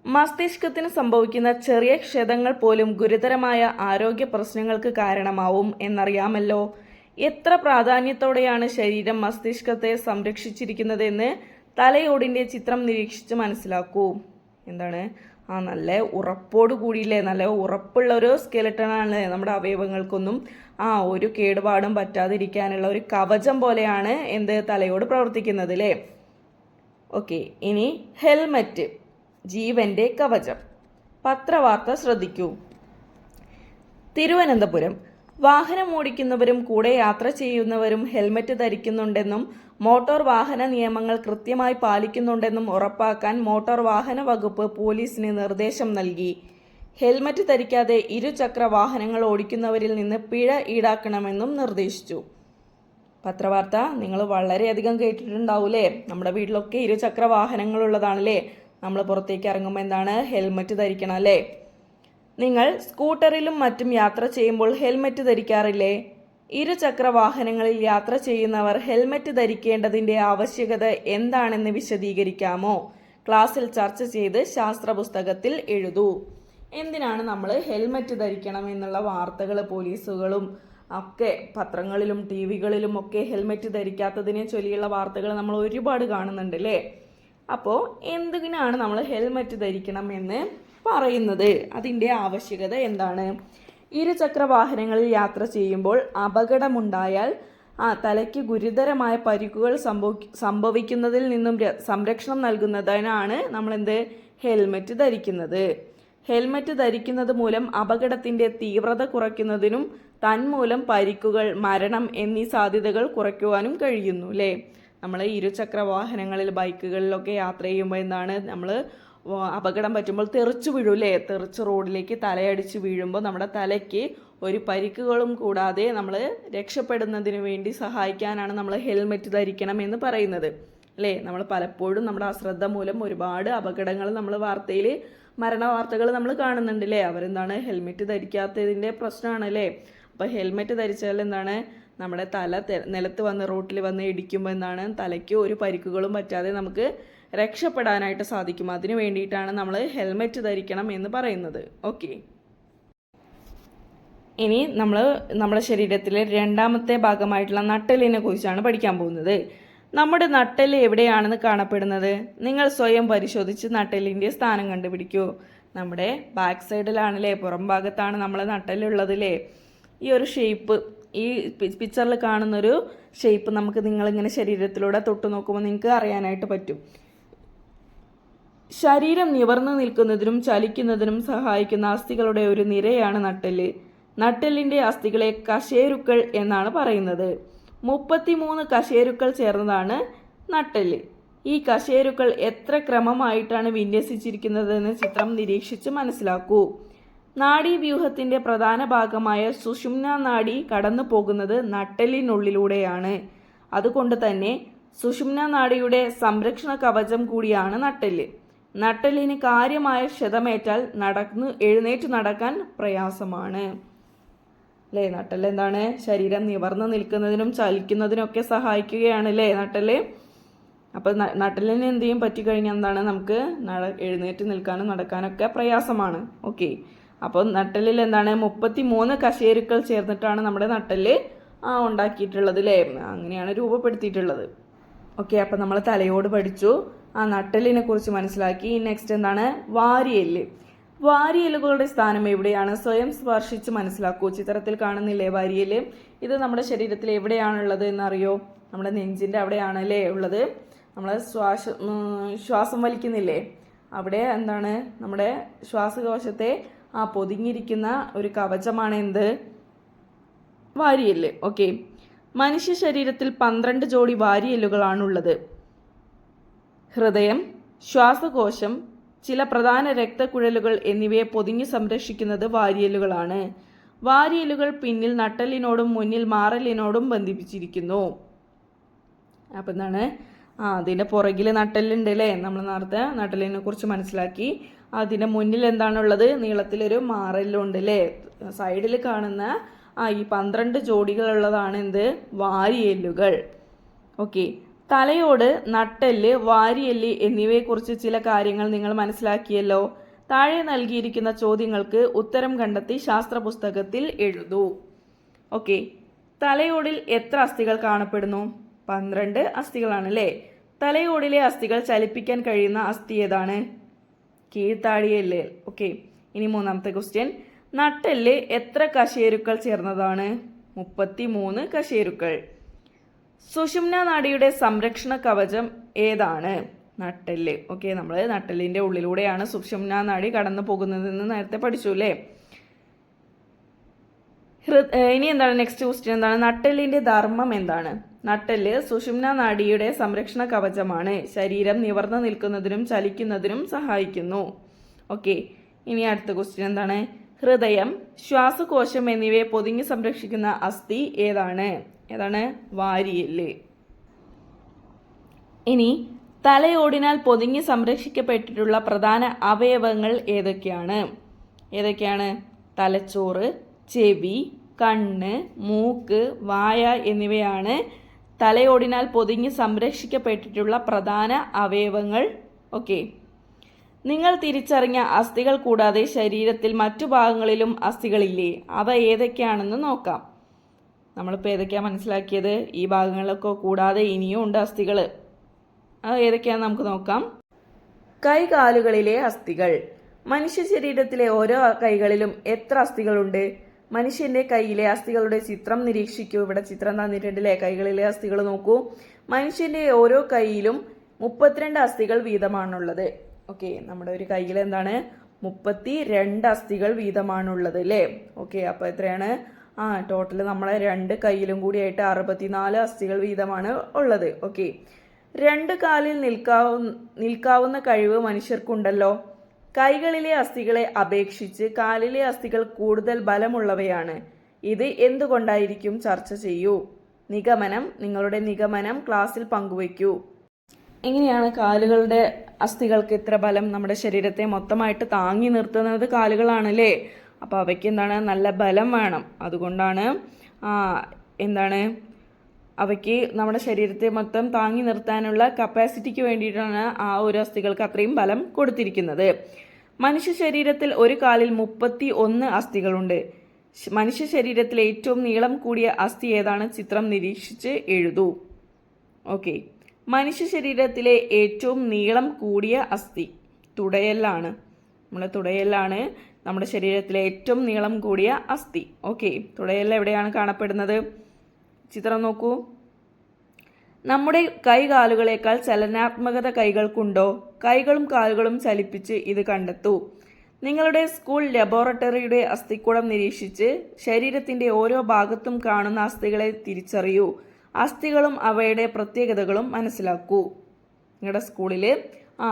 മസ്തിഷ്കത്തിന് സംഭവിക്കുന്ന ചെറിയ ക്ഷതങ്ങൾ പോലും ഗുരുതരമായ ആരോഗ്യ പ്രശ്നങ്ങൾക്ക് കാരണമാവും എന്നറിയാമല്ലോ. എത്ര പ്രാധാന്യത്തോടെയാണ് ശരീരം മസ്തിഷ്കത്തെ സംരക്ഷിച്ചിരിക്കുന്നതെന്ന് തലയോടിൻ്റെ ചിത്രം നിരീക്ഷിച്ച് മനസ്സിലാക്കൂ. എന്താണ്? നല്ല ഉറപ്പോട് കൂടിയില്ലേ, നല്ല ഉറപ്പുള്ള ഒരു സ്കെലട്ടനാണ് നമ്മുടെ അവയവങ്ങൾക്കൊന്നും ഒരു കേടുപാടും പറ്റാതിരിക്കാനുള്ള ഒരു കവചം പോലെയാണ് തലയോട് പ്രവർത്തിക്കുന്നത് അല്ലേ. ഓക്കെ, ഇനി ഹെൽമറ്റ്, ജീവന്റെ കവചം. പത്രവാർത്ത ശ്രദ്ധിക്കൂ. തിരുവനന്തപുരം: വാഹനം ഓടിക്കുന്നവരും കൂടെ യാത്ര ചെയ്യുന്നവരും ഹെൽമറ്റ് ധരിക്കുന്നുണ്ടെന്നും മോട്ടോർ വാഹന നിയമങ്ങൾ കൃത്യമായി പാലിക്കുന്നുണ്ടെന്നും ഉറപ്പാക്കാൻ മോട്ടോർ വാഹന വകുപ്പ് പോലീസിന് നിർദ്ദേശം നൽകി. ഹെൽമറ്റ് ധരിക്കാതെ ഇരുചക്ര വാഹനങ്ങൾ ഓടിക്കുന്നവരിൽ നിന്ന് പിഴ ഈടാക്കണമെന്നും നിർദ്ദേശിച്ചു. പത്രവാർത്ത നിങ്ങൾ വളരെയധികം കേട്ടിട്ടുണ്ടാവൂലേ. നമ്മുടെ വീട്ടിലൊക്കെ ഇരുചക്ര വാഹനങ്ങളുള്ളതാണല്ലേ. നമ്മൾ പുറത്തേക്ക് ഇറങ്ങുമ്പോൾ എന്താണ്? ഹെൽമറ്റ് ധരിക്കണം അല്ലേ. നിങ്ങൾ സ്കൂട്ടറിലും മറ്റും യാത്ര ചെയ്യുമ്പോൾ ഹെൽമറ്റ് ധരിക്കാറില്ലേ? ഇരുചക്ര വാഹനങ്ങളിൽ യാത്ര ചെയ്യുന്നവർ ഹെൽമറ്റ് ധരിക്കേണ്ടതിൻ്റെ ആവശ്യകത എന്താണെന്ന് വിശദീകരിക്കാമോ? ക്ലാസ്സിൽ ചർച്ച ചെയ്ത് ശാസ്ത്ര പുസ്തകത്തിൽ എഴുതൂ. എന്തിനാണ് നമ്മൾ ഹെൽമറ്റ് ധരിക്കണം എന്നുള്ള വാർത്തകൾ പോലീസുകളും ഒക്കെ പത്രങ്ങളിലും ടി വികളിലും ഒക്കെ ഹെൽമറ്റ് ധരിക്കാത്തതിനെ ചൊല്ലിയുള്ള വാർത്തകൾ നമ്മൾ ഒരുപാട് കാണുന്നുണ്ട് അല്ലേ. അപ്പോൾ എന്തിനാണ് നമ്മൾ ഹെൽമറ്റ് ധരിക്കണം എന്ന് പറയുന്നത്? അതിൻ്റെ ആവശ്യകത എന്താണ്? ഇരുചക്ര വാഹനങ്ങളിൽ യാത്ര ചെയ്യുമ്പോൾ അപകടമുണ്ടായാൽ തലയ്ക്ക് ഗുരുതരമായ പരിക്കുകൾ സംഭവിക്കുന്നതിൽ നിന്നും സംരക്ഷണം നൽകുന്നതിനാണ് നമ്മൾ ഹെൽമറ്റ് ധരിക്കുന്നത്. ഹെൽമറ്റ് ധരിക്കുന്നത് മൂലം അപകടത്തിൻ്റെ തീവ്രത കുറയ്ക്കുന്നതിനും തന്മൂലം പരിക്കുകൾ, മരണം എന്നീ സാധ്യതകൾ കുറയ്ക്കുവാനും കഴിയുന്നു അല്ലേ. നമ്മൾ ഇരുചക്ര വാഹനങ്ങളിൽ ബൈക്കുകളിലൊക്കെ യാത്ര ചെയ്യുമ്പോൾ എന്താണ് നമ്മൾ അപകടം പറ്റുമ്പോൾ തെറിച്ചു വീഴൂലേ, തെറിച്ച് റോഡിലേക്ക് തലയടിച്ച് വീഴുമ്പോൾ നമ്മുടെ തലയ്ക്ക് ഒരു പരിക്കുകളും കൂടാതെ നമ്മൾ രക്ഷപ്പെടുന്നതിന് വേണ്ടി സഹായിക്കാനാണ് നമ്മൾ ഹെൽമെറ്റ് ധരിക്കണം എന്ന് പറയുന്നത് അല്ലേ. നമ്മൾ പലപ്പോഴും നമ്മുടെ അശ്രദ്ധ മൂലം ഒരുപാട് അപകടങ്ങൾ നമ്മൾ വാർത്തയിൽ മരണ വാർത്തകൾ നമ്മൾ കാണുന്നുണ്ട് അല്ലേ. അവരെന്താണ് ഹെൽമെറ്റ് ധരിക്കാത്തതിൻ്റെ പ്രശ്നമാണല്ലേ. അപ്പോൾ ഹെൽമെറ്റ് ധരിച്ചാൽ എന്താണ് നമ്മുടെ തല നിലത്ത് വന്ന് റോട്ടിൽ വന്ന് ഇടിക്കുമ്പോൾ എന്താണ് തലയ്ക്ക് ഒരു പരിക്കുകളും പറ്റാതെ നമുക്ക് രക്ഷപ്പെടാനായിട്ട് സാധിക്കും. അതിനു വേണ്ടിയിട്ടാണ് നമ്മൾ ഹെൽമെറ്റ് ധരിക്കണം എന്ന് പറയുന്നത്. ഓക്കെ, ഇനി നമ്മൾ നമ്മുടെ ശരീരത്തിലെ രണ്ടാമത്തെ ഭാഗമായിട്ടുള്ള നട്ടെല്ലിനെ കുറിച്ചാണ് പഠിക്കാൻ പോകുന്നത്. നമ്മുടെ നട്ടെല്ല് എവിടെയാണെന്ന് കാണപ്പെടുന്നത്? നിങ്ങൾ സ്വയം പരിശോധിച്ച് നട്ടെല്ലിൻ്റെ സ്ഥാനം കണ്ടുപിടിക്കൂ. നമ്മുടെ ബാക്ക് സൈഡിലാണല്ലേ, പുറം ഭാഗത്താണ് നമ്മളെ നട്ടെല്ലുള്ളതല്ലേ. ഈ ഒരു ഷേപ്പ്, ഈ പിക്ചറിൽ കാണുന്നൊരു ഷേപ്പ് നമുക്ക് നിങ്ങളിങ്ങനെ ശരീരത്തിലൂടെ തൊട്ട് നോക്കുമ്പോൾ നിങ്ങൾക്ക് അറിയാനായിട്ട് പറ്റും. ശരീരം നിവർന്നു നിൽക്കുന്നതിനും ചലിക്കുന്നതിനും സഹായിക്കുന്ന അസ്ഥികളുടെ ഒരു നിരയാണ് നട്ടെല്ല്. നട്ടെല്ലിൻ്റെ അസ്ഥികളെ കശേരുക്കൾ എന്നാണ് പറയുന്നത്. 33 കശേരുക്കൾ ചേർന്നതാണ് നട്ടെല്ല്. ഈ കശേരുക്കൾ എത്ര ക്രമമായിട്ടാണ് വിന്യസിച്ചിരിക്കുന്നതെന്ന് ചിത്രം നിരീക്ഷിച്ച് മനസ്സിലാക്കൂ. നാഡീവ്യൂഹത്തിൻ്റെ പ്രധാന ഭാഗമായ സുഷുമ്നാ നാഡി കടന്നു പോകുന്നത് നട്ടെല്ലിനുള്ളിലൂടെയാണ്. അതുകൊണ്ട് തന്നെ സുഷുമ്നാ നാഡിയുടെ സംരക്ഷണ കവചം കൂടിയാണ് നട്ടെല്ല്. നട്ടെല്ലിന് കാര്യമായ ക്ഷതമേറ്റാൽ എഴുന്നേറ്റ് നടക്കാൻ പ്രയാസമാണ് അല്ലേ. നട്ടെല്ല് എന്താണ്? ശരീരം നിവർന്നു നിൽക്കുന്നതിനും ചലിക്കുന്നതിനൊക്കെ സഹായിക്കുകയാണ് അല്ലേ നട്ടെല്ല്. അപ്പോൾ നട്ടെല്ലിന് എന്ത് ചെയ്യും പറ്റിക്കഴിഞ്ഞാൽ എന്താണ് നമുക്ക് എഴുന്നേറ്റ് നിൽക്കാനും നടക്കാനൊക്കെ പ്രയാസമാണ്. ഓക്കെ, അപ്പോൾ നട്ടെല്ലിൽ എന്താണ് 33 കശേരുക്കൾ ചേർന്നിട്ടാണ് നമ്മുടെ നട്ടെല്ല് ഉണ്ടാക്കിയിട്ടുള്ളത് അല്ലേ. അങ്ങനെയാണ് രൂപപ്പെടുത്തിയിട്ടുള്ളത്. ഓക്കെ, അപ്പോൾ നമ്മൾ തലയോട് പഠിച്ചു, ആ നട്ടെല്ലിനെ കുറിച്ച് മനസ്സിലാക്കി. നെക്സ്റ്റ് എന്താണ്? വാരിയെല്ല്. വാരിയെല്ലുകളുടെ സ്ഥാനം എവിടെയാണ്? സ്വയം സ്പർശിച്ച് മനസ്സിലാക്കൂ. ചിത്രത്തിൽ കാണുന്നില്ലേ വാരിയെല്ല്? ഇത് നമ്മുടെ ശരീരത്തിൽ എവിടെയാണുള്ളത് എന്നറിയോ? നമ്മുടെ നെഞ്ചിൻ്റെ അവിടെയാണല്ലേ ഉള്ളത്. നമ്മൾ ശ്വാസം വലിക്കുന്നില്ലേ, അവിടെ എന്താണ് നമ്മുടെ ശ്വാസകോശത്തെ പൊതിഞ്ഞിരിക്കുന്ന ഒരു കവചമാണ് എന്ത്? വാരിയെല്ല്. ഓക്കെ, മനുഷ്യ ശരീരത്തിൽ 12 ജോഡി വാരിയെല്ലുകളാണുള്ളത്. ഹൃദയം, ശ്വാസകോശം, ചില പ്രധാന രക്തക്കുഴലുകൾ എന്നിവയെ പൊതിഞ്ഞു സംരക്ഷിക്കുന്നത് വാരിയെല്ലുകളാണ്. വാരിയെല്ലുകൾ പിന്നിൽ നട്ടെല്ലിനോടും മുന്നിൽ മാറലിനോടും ബന്ധിപ്പിച്ചിരിക്കുന്നു. അപ്പം എന്താണ്? അതിൻ്റെ പുറകിൽ നട്ടെല്ലുണ്ട് അല്ലേ. നമ്മൾ നേരത്തെ നട്ടെല്ലിനെ കുറിച്ച് മനസ്സിലാക്കി. അതിൻ്റെ മുന്നിൽ എന്താണുള്ളത്? നീളത്തിലൊരു മാറലുണ്ട് അല്ലേ. സൈഡിൽ കാണുന്ന ഈ 12 ജോഡികളുള്ളതാണ് എന്ത്? വാരിയെല്ലുകൾ. ഓക്കെ, തലയോട്, നട്ടെല്ല്, വാരിയെല്ല് എന്നിവയെക്കുറിച്ച് ചില കാര്യങ്ങൾ നിങ്ങൾ മനസ്സിലാക്കിയല്ലോ. താഴെ നൽകിയിരിക്കുന്ന ചോദ്യങ്ങൾക്ക് ഉത്തരം കണ്ടെത്തി ശാസ്ത്ര പുസ്തകത്തിൽ എഴുതൂ. ഓക്കെ, തലയോടിൽ എത്ര അസ്ഥികൾ കാണപ്പെടുന്നു? 12 അസ്ഥികളാണ് അല്ലേ. തലയോടിലെ അസ്ഥികൾ ചലിപ്പിക്കാൻ കഴിയുന്ന അസ്ഥി ഏതാണ്? കീഴ്ത്താടിയെല്ല്. ഓക്കെ, ഇനി മൂന്നാമത്തെ ക്വസ്റ്റ്യൻ. നട്ടെല്ല് എത്ര കശേരുക്കൾ ചേർന്നതാണ്? 33 കശേരുക്കൾ. സുഷുമ്നാ നാഡിയുടെ സംരക്ഷണ കവചം ഏതാണ്? നട്ടെല്ല്. ഓക്കെ, നമ്മൾ നട്ടെല്ലിൻ്റെ ഉള്ളിലൂടെയാണ് സുഷുമ്നാ നാഡി കടന്നു പോകുന്നതെന്ന് നേരത്തെ പഠിച്ചു അല്ലേ. ഇനി എന്താണ് നെക്സ്റ്റ് ക്വസ്റ്റ്യൻ എന്താണ്? നട്ടെല്ലിൻ്റെ ധർമ്മം എന്താണ്? നട്ടെല്ല് സുഷുമ്നാ നാഡിയുടെ സംരക്ഷണ കവചമാണ്. ശരീരം നിവർന്നു നിൽക്കുന്നതിനും ചലിക്കുന്നതിനും സഹായിക്കുന്നു. ഓക്കെ, ഇനി അടുത്ത ക്വസ്റ്റ്യൻ എന്താണ്? ഹൃദയം, ശ്വാസകോശം എന്നിവയെ പൊതിഞ്ഞു സംരക്ഷിക്കുന്ന അസ്ഥി ഏതാണ്? ഏതാണ്? വാരിയെല്ല്. ഇനി തലയോടിനാൽ പൊതിഞ്ഞ് സംരക്ഷിക്കപ്പെട്ടിട്ടുള്ള പ്രധാന അവയവങ്ങൾ ഏതൊക്കെയാണ്? തലച്ചോറ്, ചെവി, കണ്ണ്, മൂക്ക്, വായ എന്നിവയാണ് തലയോടിനാൽ പൊതിഞ്ഞ് സംരക്ഷിക്കപ്പെട്ടിട്ടുള്ള പ്രധാന അവയവങ്ങൾ. ഓക്കെ, നിങ്ങൾ തിരിച്ചറിഞ്ഞ അസ്ഥികൾ കൂടാതെ ശരീരത്തിൽ മറ്റു ഭാഗങ്ങളിലും അസ്ഥികളില്ലേ? അവ ഏതൊക്കെയാണെന്ന് നോക്കാം. നമ്മളിപ്പോൾ ഏതൊക്കെയാണ് മനസ്സിലാക്കിയത്? ഈ ഭാഗങ്ങളൊക്കെ കൂടാതെ ഇനിയും ഉണ്ട് അസ്ഥികൾ. അത് ഏതൊക്കെയാണെന്ന് നമുക്ക് നോക്കാം. കൈകാലുകളിലെ അസ്ഥികൾ. മനുഷ്യ ശരീരത്തിലെ ഓരോ കൈകളിലും എത്ര അസ്ഥികളുണ്ട്? മനുഷ്യൻ്റെ കൈയിലെ അസ്ഥികളുടെ ചിത്രം നിരീക്ഷിക്കൂ. ഇവിടെ ചിത്രം തന്നിട്ടുണ്ടല്ലേ, കൈകളിലെ അസ്ഥികൾ നോക്കൂ. മനുഷ്യൻ്റെ ഓരോ കൈയിലും 32 അസ്ഥികൾ വീതമാണുള്ളത്. ഓക്കെ, നമ്മുടെ ഒരു കയ്യിൽ എന്താണ് 32 അസ്ഥികൾ വീതമാണുള്ളത് അല്ലേ. ഓക്കെ, അപ്പോൾ എത്രയാണ്? ടോട്ടൽ നമ്മളെ 2 കൈയിലും കൂടിയായിട്ട് 64 അസ്ഥികൾ വീതമാണ് ഉള്ളത്. ഓക്കെ, രണ്ട് കാലിൽ നിൽക്കാവുന്ന കഴിവ് മനുഷ്യർക്കുണ്ടല്ലോ. കൈകളിലെ അസ്ഥികളെ അപേക്ഷിച്ച് കാലിലെ അസ്ഥികൾ കൂടുതൽ ബലമുള്ളവയാണ്. ഇത് എന്തുകൊണ്ടായിരിക്കും? ചർച്ച ചെയ്യൂ. നിഗമനം. നിങ്ങളുടെ നിഗമനം ക്ലാസ്സിൽ പങ്കുവയ്ക്കൂ. എങ്ങനെയാണ് കാലുകളുടെ അസ്ഥികൾക്ക് ഇത്ര ബലം? നമ്മുടെ ശരീരത്തെ മൊത്തമായിട്ട് താങ്ങി നിർത്തുന്നത് കാലുകളാണല്ലേ. അപ്പോൾ അവയ്ക്ക് എന്താണ്? നല്ല ബലം വേണം. അതുകൊണ്ടാണ് അവയ്ക്ക് നമ്മുടെ ശരീരത്തെ മൊത്തം താങ്ങി നിർത്താനുള്ള കപ്പാസിറ്റിക്ക് വേണ്ടിയിട്ടാണ് ആ ഒരു അസ്ഥികൾക്ക് അത്രയും ബലം കൊടുത്തിരിക്കുന്നത്. മനുഷ്യ ശരീരത്തിൽ ഒരു കാലിൽ 31 അസ്ഥികളുണ്ട്. മനുഷ്യ ശരീരത്തിലെ ഏറ്റവും നീളം കൂടിയ അസ്ഥി ഏതാണ്? ചിത്രം നിരീക്ഷിച്ച് എഴുതൂ. ഓക്കെ, മനുഷ്യ ശരീരത്തിലെ ഏറ്റവും നീളം കൂടിയ അസ്ഥി തുടയെല്ലാണ്. നമ്മുടെ തുടയെല്ലാണ് നമ്മുടെ ശരീരത്തിലെ ഏറ്റവും നീളം കൂടിയ അസ്ഥി. ഓക്കെ, തുടയെല്ല് എവിടെയാണ് കാണപ്പെടുന്നത്? ചിത്രം നോക്കൂ. നമ്മുടെ കൈകാലുകളേക്കാൾ ചലനാത്മകത കൈകൾക്കുണ്ടോ? കൈകളും കാലുകളും ചലിപ്പിച്ച് ഇത് കണ്ടെത്തൂ. നിങ്ങളുടെ സ്കൂൾ ലബോറട്ടറിയുടെ അസ്ഥിക്കൂടം നിരീക്ഷിച്ച് ശരീരത്തിന്റെ ഓരോ ഭാഗത്തും കാണുന്ന അസ്ഥികളെ തിരിച്ചറിയൂ. അസ്ഥികളും അവയുടെ പ്രത്യേകതകളും മനസ്സിലാക്കൂ. നിങ്ങളുടെ സ്കൂളിൽ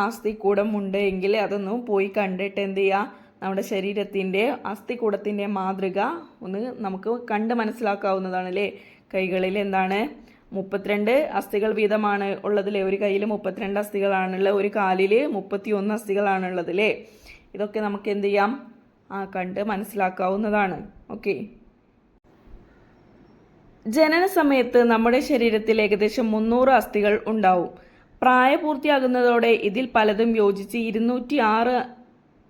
അസ്ഥിക്കൂടം ഉണ്ട് എങ്കിൽ അതൊന്ന് പോയി കണ്ടിട്ട് എന്ത് ചെയ്യുക? നമ്മുടെ ശരീരത്തിൻ്റെ അസ്ഥിക്കൂടത്തിൻ്റെ മാതൃക ഒന്ന് നമുക്ക് കണ്ട് മനസ്സിലാക്കാവുന്നതാണ് അല്ലേ. കൈകളിൽ 32 അസ്ഥികൾ വീതമാണ് ഉള്ളതില്ലേ. ഒരു കയ്യിൽ 32 അസ്ഥികളാണുള്ളത്, ഒരു കാലിൽ 31 അസ്ഥികളാണുള്ളത് അല്ലേ. ഇതൊക്കെ നമുക്ക് എന്ത് ചെയ്യാം? കണ്ട് മനസ്സിലാക്കാവുന്നതാണ്. ഓക്കെ, ജനന സമയത്ത് നമ്മുടെ ശരീരത്തിൽ ഏകദേശം 300 അസ്ഥികൾ ഉണ്ടാവും. പ്രായപൂർത്തിയാകുന്നതോടെ ഇതിൽ പലതും യോജിച്ച് 206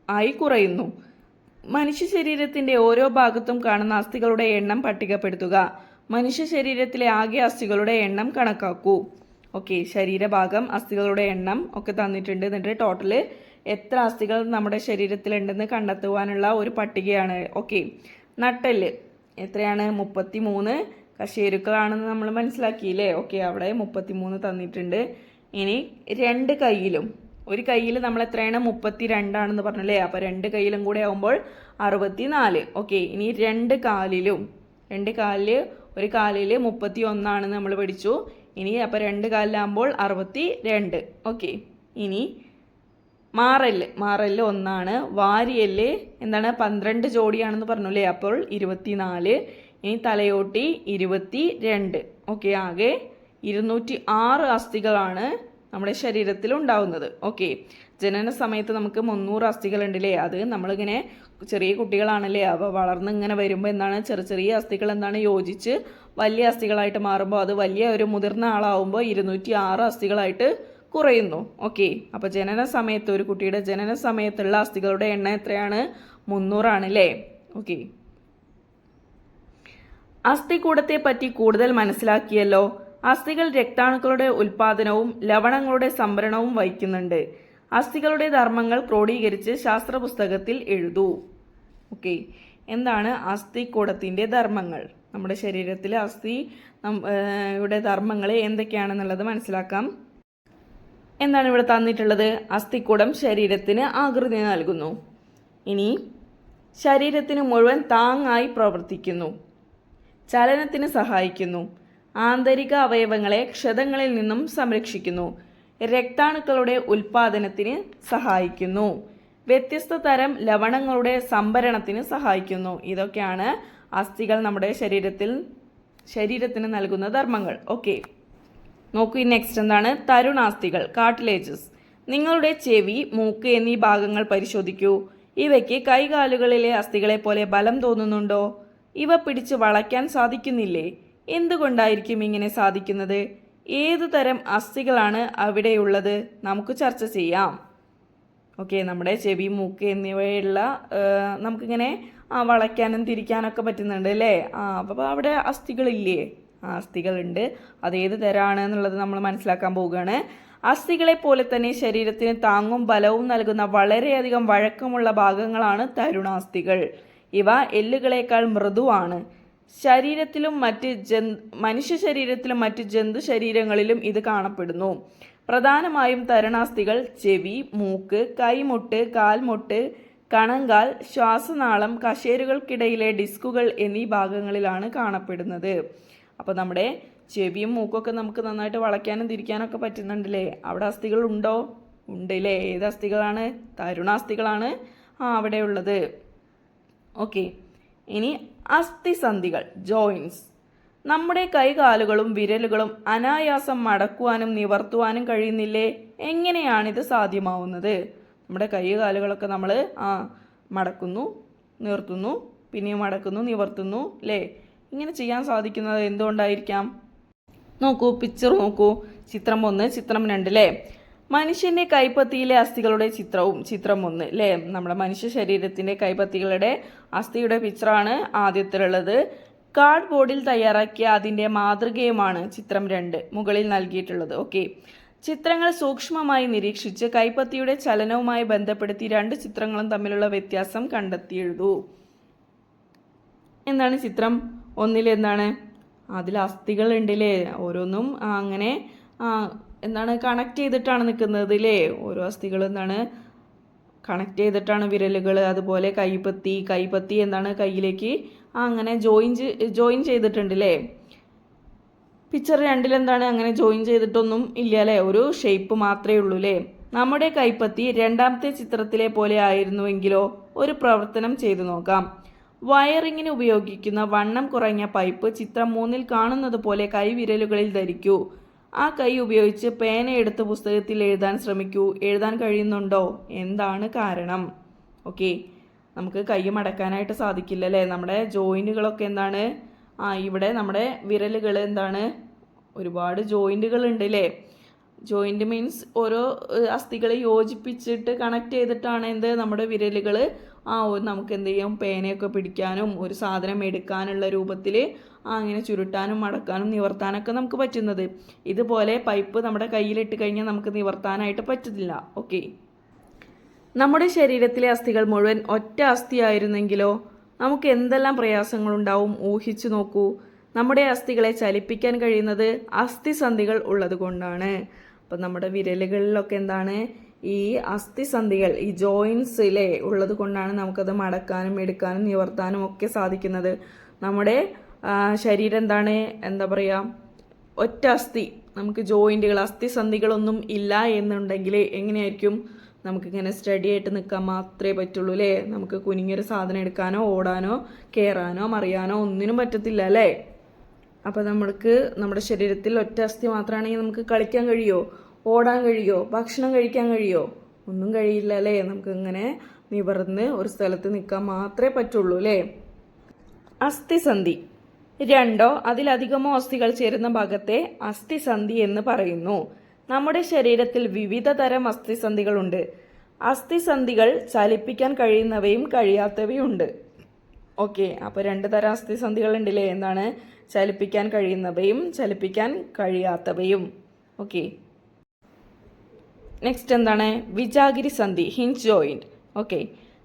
ആയി കുറയുന്നു. മനുഷ്യ ശരീരത്തിന്റെ ഓരോ ഭാഗത്തും കാണുന്ന അസ്ഥികളുടെ എണ്ണം പട്ടികപ്പെടുത്തുക. മനുഷ്യ ശരീരത്തിലെ ആകെ അസ്ഥികളുടെ എണ്ണം കണക്കാക്കൂ. ഓക്കെ, ശരീരഭാഗം, അസ്ഥികളുടെ എണ്ണം ഒക്കെ തന്നിട്ടുണ്ട്. എന്നിട്ട് ടോട്ടൽ എത്ര അസ്ഥികൾ നമ്മുടെ ശരീരത്തിലുണ്ടെന്ന് കണ്ടെത്തുവാനുള്ള ഒരു പട്ടികയാണ്. ഓക്കെ, നട്ടെല്ല് എത്രയാണ്? 33 കശേരുക്കളാണെന്ന് നമ്മൾ മനസ്സിലാക്കിയില്ലേ. ഓക്കെ, അവിടെ 33 തന്നിട്ടുണ്ട്. ഇനി രണ്ട് കൈയിലും, ഒരു കൈയിൽ നമ്മൾ എത്രയാണ്? 32 പറഞ്ഞല്ലേ. അപ്പോൾ രണ്ട് കൈയിലും കൂടെ ആകുമ്പോൾ 64. ഓക്കെ, ഇനി രണ്ട് കാലിൽ, ഒരു കാലിൽ 31 നമ്മൾ പഠിച്ചു. ഇനി അപ്പോൾ രണ്ട് കാലിലാകുമ്പോൾ 62. ഓക്കെ, ഇനി മാറല് 1, വാരിയല് 12 ജോഡിയാണെന്ന് പറഞ്ഞല്ലേ. അപ്പോൾ 24. ഇനി തലയോട്ടി 22. ഓക്കെ, ആകെ 206 അസ്ഥികളാണ് നമ്മുടെ ശരീരത്തിൽ ഉണ്ടാവുന്നത്. ഓക്കെ, ജനന സമയത്ത് നമുക്ക് 300 അസ്ഥികൾ ഉണ്ടല്ലേ. അത് നമ്മളിങ്ങനെ ചെറിയ കുട്ടികളാണല്ലേ. അപ്പോൾ വളർന്ന് ഇങ്ങനെ വരുമ്പോൾ ചെറിയ അസ്ഥികൾ യോജിച്ച് വലിയ അസ്ഥികളായിട്ട് മാറുമ്പോൾ അത് വലിയ ഒരു മുതിർന്ന ആളാവുമ്പോൾ 206 അസ്ഥികളായിട്ട് കുറയുന്നു. ഓക്കെ, അപ്പോൾ ജനന സമയത്ത്, ഒരു കുട്ടിയുടെ ജനന സമയത്തുള്ള അസ്ഥികളുടെ എണ്ണം എത്രയാണ്? 300 ആണല്ലേ. ഓക്കെ, അസ്ഥികൂടത്തെ പറ്റി കൂടുതൽ മനസ്സിലാക്കിയല്ലോ. അസ്ഥികൾ രക്താണുക്കളുടെ ഉൽപാദനവും ലവണങ്ങളുടെ സംഭരണവും വഹിക്കുന്നുണ്ട്. അസ്ഥികളുടെ ധർമ്മങ്ങൾ ക്രോഡീകരിച്ച് ശാസ്ത്ര പുസ്തകത്തിൽ എഴുതൂ. ഓക്കെ, എന്താണ് അസ്ഥികൂടത്തിൻ്റെ ധർമ്മങ്ങൾ? നമ്മുടെ ശരീരത്തിലെ യുടെ ധർമ്മങ്ങൾ എന്തൊക്കെയാണെന്നുള്ളത് മനസ്സിലാക്കാം. എന്താണ് ഇവിടെ തന്നിട്ടുള്ളത്? അസ്ഥികൂടം ശരീരത്തിന് ആകൃതി നൽകുന്നു. ഇനി ശരീരത്തിന് മുഴുവൻ താങ്ങായി പ്രവർത്തിക്കുന്നു, ചലനത്തിന് സഹായിക്കുന്നു, ആന്തരിക അവയവങ്ങളെ ക്ഷതങ്ങളിൽ നിന്നും സംരക്ഷിക്കുന്നു, രക്താണുക്കളുടെ ഉൽപാദനത്തിന് സഹായിക്കുന്നു, വ്യത്യസ്ത തരം ലവണങ്ങളുടെ സംഭരണത്തിന് സഹായിക്കുന്നു. ഇതൊക്കെയാണ് അസ്ഥികൾ നമ്മുടെ ശരീരത്തിന് നൽകുന്ന ധർമ്മങ്ങൾ. ഓക്കെ, നോക്കൂ. നെക്സ്റ്റ് എന്താണ്? തരുണാസ്ഥികൾ, കാർട്ടിലേജസ്. നിങ്ങളുടെ ചെവി, മൂക്ക് എന്നീ ഭാഗങ്ങൾ പരിശോധിക്കൂ. ഇവയ്ക്ക് കൈകാലുകളിലെ അസ്ഥികളെ പോലെ ബലം തോന്നുന്നുണ്ടോ? ഇവ പിടിച്ച് വളയ്ക്കാൻ സാധിക്കുന്നില്ലേ? എന്തുകൊണ്ടായിരിക്കും ഇങ്ങനെ സാധിക്കുന്നത്? ഏതു തരം അസ്ഥികളാണ് അവിടെയുള്ളത്? നമുക്ക് ചർച്ച ചെയ്യാം. ഓക്കെ, നമ്മുടെ ചെവി, മൂക്ക് എന്നിവയുള്ള നമുക്കിങ്ങനെ വളയ്ക്കാനും തിരിക്കാനൊക്കെ പറ്റുന്നുണ്ട് അല്ലേ. അപ്പോൾ അവിടെ അസ്ഥികളില്ലേ? അസ്ഥികളുണ്ട്. അതേത് തരമാണ് എന്നുള്ളത് നമ്മൾ മനസ്സിലാക്കാൻ പോവുകയാണ്. അസ്ഥികളെ പോലെ തന്നെ ശരീരത്തിന് താങ്ങും ബലവും നൽകുന്ന വളരെയധികം വഴക്കമുള്ള ഭാഗങ്ങളാണ് തരുണാസ്ഥികൾ. ഇവ എല്ലുകളേക്കാൾ മൃദുവാണ്. മനുഷ്യ ശരീരത്തിലും മറ്റ് ജന്തു ശരീരങ്ങളിലും ഇത് കാണപ്പെടുന്നു. പ്രധാനമായും തരുണാസ്ഥികൾ ചെവി, മൂക്ക്, കൈമുട്ട്, കാൽമുട്ട്, കണങ്കാൽ, ശ്വാസനാളം, കശേരുകൾക്കിടയിലെ ഡിസ്കുകൾ എന്നീ ഭാഗങ്ങളിലാണ് കാണപ്പെടുന്നത്. അപ്പോൾ നമ്മുടെ ചെവിയും മൂക്കൊക്കെ നമുക്ക് നന്നായിട്ട് വളയ്ക്കാനും തിരിക്കാനൊക്കെ പറ്റുന്നുണ്ടല്ലേ? അവിടെ അസ്ഥികൾ ഉണ്ടോ? ഉണ്ടല്ലേ? ഏത് അസ്ഥികളാണ്? തരുണാസ്ഥികളാണ് അവിടെ ഉള്ളത്. ഓക്കെ, ഇനി അസ്ഥിസന്ധികൾ, ജോയിൻസ്. നമ്മുടെ കൈകാലുകളും വിരലുകളും അനായാസം മടക്കുവാനും നിവർത്തുവാനും കഴിയുന്നില്ലേ? എങ്ങനെയാണിത് സാധ്യമാവുന്നത്? നമ്മുടെ കൈ കാലുകളൊക്കെ നമ്മൾ മടക്കുന്നു, നിർത്തുന്നു, പിന്നെയും മടക്കുന്നു, നിവർത്തുന്നു അല്ലേ? ഇങ്ങനെ ചെയ്യാൻ സാധിക്കുന്നത് എന്തുകൊണ്ടായിരിക്കാം? നോക്കൂ, പിക്ചർ നോക്കൂ. ചിത്രം 1, ചിത്രം 2 അല്ലേ? മനുഷ്യന്റെ കൈപ്പത്തിയിലെ അസ്ഥികളുടെ ചിത്രവും ചിത്രം 1 അല്ലേ? നമ്മുടെ മനുഷ്യ ശരീരത്തിന്റെ കൈപ്പത്തികളുടെ അസ്ഥിയുടെ പിക്ചറാണ് ആദ്യത്തിലുള്ളത്. കാർഡ് ബോർഡിൽ തയ്യാറാക്കിയ അതിന്റെ മാതൃകയുമാണ് ചിത്രം 2 മുകളിൽ നൽകിയിട്ടുള്ളത്. ഓക്കെ, ചിത്രങ്ങൾ സൂക്ഷ്മമായി നിരീക്ഷിച്ച് കൈപ്പത്തിയുടെ ചലനവുമായി ബന്ധപ്പെടുത്തി 2 ചിത്രങ്ങളും തമ്മിലുള്ള വ്യത്യാസം കണ്ടെത്തി എഴുതൂ. എന്താണ് ചിത്രം 1 എന്താണ്? അതിൽ അസ്ഥികൾ ഉണ്ടല്ലേ? ഓരോന്നും അങ്ങനെ എന്താണ് കണക്ട് ചെയ്തിട്ടാണ് നിൽക്കുന്നത് അല്ലേ? ഓരോ അസ്ഥികൾ എന്താണ് കണക്ട് ചെയ്തിട്ടാണ് വിരലുകൾ, അതുപോലെ കൈപ്പത്തി എന്താണ് കയ്യിലേക്ക് അങ്ങനെ ജോയിൻ ചെയ്തിട്ടുണ്ട് അല്ലേ? പിക്ചർ 2 എന്താണ്? അങ്ങനെ ജോയിൻ ചെയ്തിട്ടൊന്നും ഇല്ല അല്ലേ? ഒരു ഷേപ്പ് മാത്രമേ ഉള്ളൂ അല്ലേ? നമ്മുടെ കൈപ്പത്തി രണ്ടാമത്തെ ചിത്രത്തിലെ പോലെ ആയിരുന്നുവെങ്കിലോ? ഒരു പ്രവർത്തനം ചെയ്തു നോക്കാം. വയറിങ്ങിന് ഉപയോഗിക്കുന്ന വണ്ണം കുറഞ്ഞ പൈപ്പ് ചിത്രം 3 കാണുന്നത് പോലെ കൈവിരലുകളിൽ ധരിക്കൂ. ആ കൈ ഉപയോഗിച്ച് പേനയെടുത്ത് പുസ്തകത്തിൽ എഴുതാൻ ശ്രമിക്കൂ. എഴുതാൻ കഴിയുന്നുണ്ടോ? എന്താണ് കാരണം? ഓക്കെ, നമുക്ക് കൈ മടക്കാനായിട്ട് സാധിക്കില്ല അല്ലേ? നമ്മുടെ ജോയിൻറ്റുകളൊക്കെ എന്താണ് ഇവിടെ നമ്മുടെ വിരലുകൾ എന്താണ് ഒരുപാട് ജോയിൻറ്റുകൾ ഉണ്ട് അല്ലേ? ജോയിൻറ്റ് മീൻസ് ഓരോ അസ്ഥികളെ യോജിപ്പിച്ചിട്ട് കണക്ട് ചെയ്തിട്ടാണ് നമ്മുടെ വിരലുകൾ നമുക്ക് എന്ത് ചെയ്യും? പേനയൊക്കെ പിടിക്കാനും ഒരു സാധനം എടുക്കാനുള്ള രൂപത്തിൽ അങ്ങനെ ചുരുട്ടാനും മടക്കാനും നിവർത്താനൊക്കെ നമുക്ക് പറ്റുന്നത്. ഇതുപോലെ പൈപ്പ് നമ്മുടെ കയ്യിലിട്ട് കഴിഞ്ഞാൽ നമുക്ക് നിവർത്താനായിട്ട് പറ്റില്ല. ഓക്കെ, നമ്മുടെ ശരീരത്തിലെ അസ്ഥികൾ മുഴുവൻ ഒറ്റ അസ്ഥിയായിരുന്നെങ്കിലോ? നമുക്ക് എന്തെല്ലാം പ്രയാസങ്ങളുണ്ടാവും? ഊഹിച്ചു നോക്കൂ. നമ്മുടെ അസ്ഥികളെ ചലിപ്പിക്കാൻ കഴിയുന്നത് അസ്ഥിസന്ധികൾ ഉള്ളത് കൊണ്ടാണ്. അപ്പം നമ്മുടെ വിരലുകളിലൊക്കെ എന്താണ് ഈ അസ്ഥിസന്ധികൾ, ഈ ജോയിൻസിലെ ഉള്ളത് കൊണ്ടാണ് നമുക്കത് മടക്കാനും എടുക്കാനും നിവർത്താനും ഒക്കെ സാധിക്കുന്നത്. നമ്മുടെ ശരീരം എന്താണ് ഒറ്റ അസ്ഥി, നമുക്ക് ജോയിൻറ്റുകൾ അസ്ഥിസന്ധികളൊന്നും ഇല്ല എന്നുണ്ടെങ്കിൽ എങ്ങനെയായിരിക്കും? നമുക്കിങ്ങനെ സ്റ്റഡി ആയിട്ട് നിൽക്കാൻ മാത്രമേ പറ്റുള്ളൂ അല്ലേ? നമുക്ക് കുനിഞ്ഞൊരു സാധനം എടുക്കാനോ ഓടാനോ കയറാനോ മറിയാനോ ഒന്നിനും പറ്റത്തില്ല അല്ലേ? അപ്പോൾ നമ്മൾക്ക് നമ്മുടെ ശരീരത്തിൽ ഒറ്റ അസ്ഥി മാത്രമാണെങ്കിൽ നമുക്ക് കളിക്കാൻ കഴിയുമോ? ഓടാൻ കഴിയുമോ? ഭക്ഷണം കഴിക്കാൻ കഴിയുമോ? ഒന്നും കഴിയില്ല അല്ലേ? നമുക്കിങ്ങനെ നിവർന്ന് ഒരു സ്ഥലത്ത് നിൽക്കാൻ മാത്രമേ പറ്റുള്ളൂ അല്ലേ? അസ്ഥിസന്ധി, 2 അതിലധികമോ അസ്ഥികൾ ചേരുന്ന ഭാഗത്തെ അസ്ഥിസന്ധി എന്ന് പറയുന്നു. നമ്മുടെ ശരീരത്തിൽ വിവിധ തരം അസ്ഥിസന്ധികളുണ്ട്. അസ്ഥിസന്ധികൾ ചലിപ്പിക്കാൻ കഴിയുന്നവയും കഴിയാത്തവയും ഉണ്ട്. ഓക്കെ, അപ്പോൾ 2 തരം അസ്ഥിസന്ധികൾ ഉണ്ടല്ലേ? എന്താണ്? ചലിപ്പിക്കാൻ കഴിയുന്നവയും ചലിപ്പിക്കാൻ കഴിയാത്തവയും. ഓക്കെ, നെക്സ്റ്റ് എന്താണ്? വിജാഗിരി സന്ധി, ഹിഞ്ച് ജോയിന്റ്. ഓക്കെ,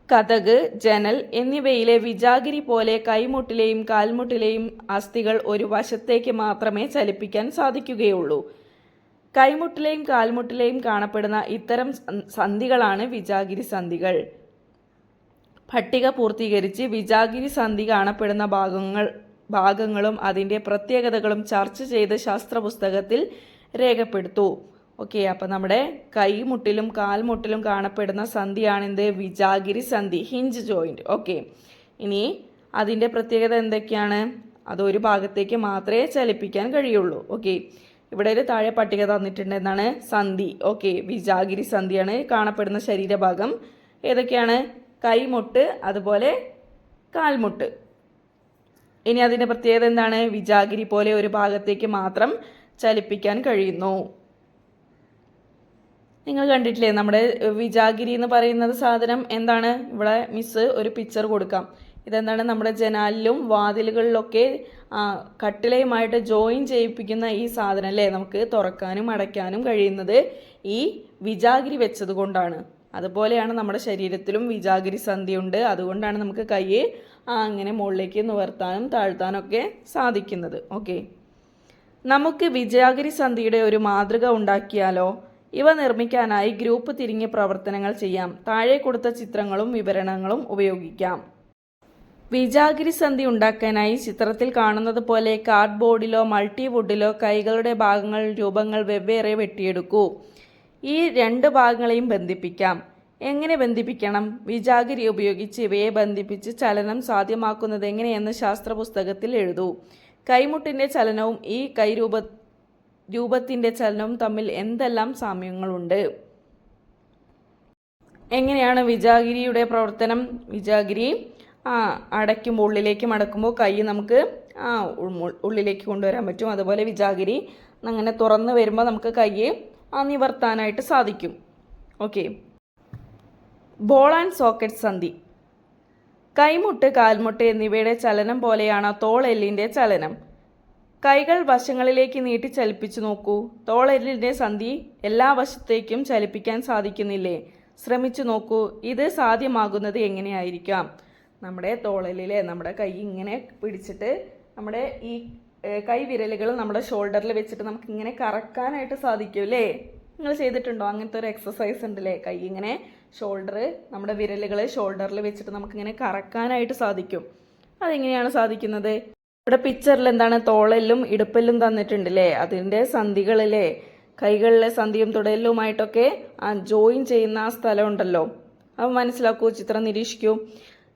കതക്, ജനൽ എന്നിവയിലെ വിജാഗിരി പോലെ കൈമുട്ടിലെയും കാൽമുട്ടിലെയും അസ്ഥികൾ ഒരു വശത്തേക്ക് മാത്രമേ ചലിപ്പിക്കാൻ സാധിക്കുകയുള്ളൂ. കൈമുട്ടിലെയും കാൽമുട്ടിലെയും കാണപ്പെടുന്ന ഇത്തരം സന്ധികളാണ് വിജാഗിരി സന്ധികൾ. പട്ടിക പൂർത്തീകരിച്ച് വിജാഗിരി സന്ധി കാണപ്പെടുന്ന ഭാഗങ്ങളും അതിൻ്റെ പ്രത്യേകതകളും ചർച്ച ചെയ്ത് ശാസ്ത്രപുസ്തകത്തിൽ രേഖപ്പെടുത്തൂ. ഓക്കെ, അപ്പം നമ്മുടെ കൈമുട്ടിലും കാൽമുട്ടിലും കാണപ്പെടുന്ന സന്ധിയാണെന്ത്? വിജാഗിരി സന്ധി, ഹിഞ്ച് ജോയിന്റ്. ഓക്കെ, ഇനി അതിൻ്റെ പ്രത്യേകത എന്തൊക്കെയാണ്? അതൊരു ഭാഗത്തേക്ക് മാത്രമേ ചലിപ്പിക്കാൻ കഴിയുള്ളൂ. ഓക്കെ, ഇവിടെ ഒരു താഴെ പട്ടിക തന്നിട്ടുണ്ട്. എന്താണ്? സന്ധി. ഓക്കെ, വിജാഗിരി സന്ധിയാണ് കാണപ്പെടുന്ന ശരീരഭാഗം. ഏതൊക്കെയാണ്? കൈമുട്ട്, അതുപോലെ കാൽമുട്ട്. ഇനി അതിൻ്റെ പ്രത്യേകത എന്താണ്? വിജാഗിരി പോലെ ഒരു ഭാഗത്തേക്ക് മാത്രം ചലിപ്പിക്കാൻ കഴിയുന്നു. നിങ്ങൾ കണ്ടിട്ടില്ലേ നമ്മുടെ വിജാഗിരി എന്ന് പറയുന്നത് സാധനം എന്താണ്? ഇവിടെ മിസ് ഒരു പിക്ചർ കൊടുക്കാം. ഇതെന്താണ്? നമ്മുടെ ജനാലിലും വാതിലുകളിലൊക്കെ കട്ടിലയുമായിട്ട് ജോയിൻ ചെയ്യിപ്പിക്കുന്ന ഈ സാധനം അല്ലേ? നമുക്ക് തുറക്കാനും അടയ്ക്കാനും കഴിയുന്നത് ഈ വിജാഗിരി വെച്ചത് കൊണ്ടാണ്. അതുപോലെയാണ് നമ്മുടെ ശരീരത്തിലും വിജാഗിരി സന്ധിയുണ്ട്. അതുകൊണ്ടാണ് നമുക്ക് കൈ അങ്ങനെ മുകളിലേക്ക് നിവർത്താനും താഴ്ത്താനൊക്കെ സാധിക്കുന്നത്. ഓക്കെ, നമുക്ക് വിജാഗിരി സന്ധിയുടെ ഒരു മാതൃക ഉണ്ടാക്കിയാലോ? ഇവ നിർമ്മിക്കാനായി ഗ്രൂപ്പ് തിരിഞ്ഞ് പ്രവർത്തനങ്ങൾ ചെയ്യാം. താഴെ കൊടുത്ത ചിത്രങ്ങളും വിവരണങ്ങളും ഉപയോഗിക്കാം. വിജാഗിരി സന്ധി ഉണ്ടാക്കാനായി ചിത്രത്തിൽ കാണുന്നത് പോലെ കാർഡ്ബോർഡിലോ മൾട്ടിവുഡിലോ കൈകളുടെ ഭാഗങ്ങൾ രൂപങ്ങൾ വെവ്വേറെ വെട്ടിയെടുക്കൂ. ഈ രണ്ട് ഭാഗങ്ങളെയും ബന്ധിപ്പിക്കാം. എങ്ങനെ ബന്ധിപ്പിക്കണം? വിജാഗിരി ഉപയോഗിച്ച് ഇവയെ ബന്ധിപ്പിച്ച് ചലനം സാധ്യമാക്കുന്നത് എങ്ങനെയെന്ന് ശാസ്ത്രപുസ്തകത്തിൽ എഴുതൂ. കൈമുട്ടിൻ്റെ ചലനവും ഈ രൂപത്തിൻ്റെ ചലനവും തമ്മിൽ എന്തെല്ലാം സാമ്യങ്ങളുണ്ട്? എങ്ങനെയാണ് വിജാഗിരിയുടെ പ്രവർത്തനം? വിജാഗിരി അടയ്ക്കുമ്പോൾ ഉള്ളിലേക്ക് മടക്കുമ്പോൾ കൈ നമുക്ക് ഉള്ളിലേക്ക് കൊണ്ടുവരാൻ പറ്റും. അതുപോലെ വിജാഗിരി അങ്ങനെ തുറന്ന് വരുമ്പോൾ നമുക്ക് കൈ നിവർത്താനായിട്ട് സാധിക്കും. ഓക്കെ. ബോൾ ആൻഡ് സോക്കറ്റ് സന്ധി. കൈമുട്ട്, കാൽമുട്ട് എന്നിവയുടെ ചലനം പോലെയാണ് തോളെല്ലിൻ്റെ ചലനം. കൈകൾ വശങ്ങളിലേക്ക് നീട്ടി ചലിപ്പിച്ചു നോക്കൂ. തോളെല്ലിൻ്റെ സന്ധി എല്ലാ വശത്തേക്കും ചലിപ്പിക്കാൻ സാധിക്കുന്നില്ലേ? ശ്രമിച്ചു നോക്കൂ. ഇത് സാധ്യമാകുന്നത് എങ്ങനെയായിരിക്കാം? നമ്മുടെ തോളെല്ലിലെ നമ്മുടെ കൈ ഇങ്ങനെ പിടിച്ചിട്ട് നമ്മുടെ ഈ കൈ വിരലുകൾ നമ്മുടെ ഷോൾഡറിൽ വെച്ചിട്ട് നമുക്ക് ഇങ്ങനെ കറക്കാനായിട്ട് സാധിക്കും അല്ലേ? നിങ്ങൾ ചെയ്തിട്ടുണ്ടോ? അങ്ങനത്തെ ഒരു എക്സസൈസ് ഉണ്ടല്ലേ? കൈ ഇങ്ങനെ നമ്മുടെ വിരലുകൾ ഷോൾഡറിൽ വെച്ചിട്ട് നമുക്കിങ്ങനെ കറക്കാനായിട്ട് സാധിക്കും. അതെങ്ങനെയാണ് സാധിക്കുന്നത്? ഇവിടെ പിക്ചറിൽ എന്താണ്? തോളെല്ലും ഇടുപ്പെല്ലും തന്നിട്ടുണ്ടല്ലേ? അതിൻ്റെ സന്ധികളിലെ കൈകളിലെ സന്ധിയും തുടയെല്ലുമായിട്ടൊക്കെ ജോയിൻ ചെയ്യുന്ന ആ സ്ഥലം ഉണ്ടല്ലോ, അത് മനസ്സിലാക്കൂ. ചിത്രം നിരീക്ഷിക്കൂ.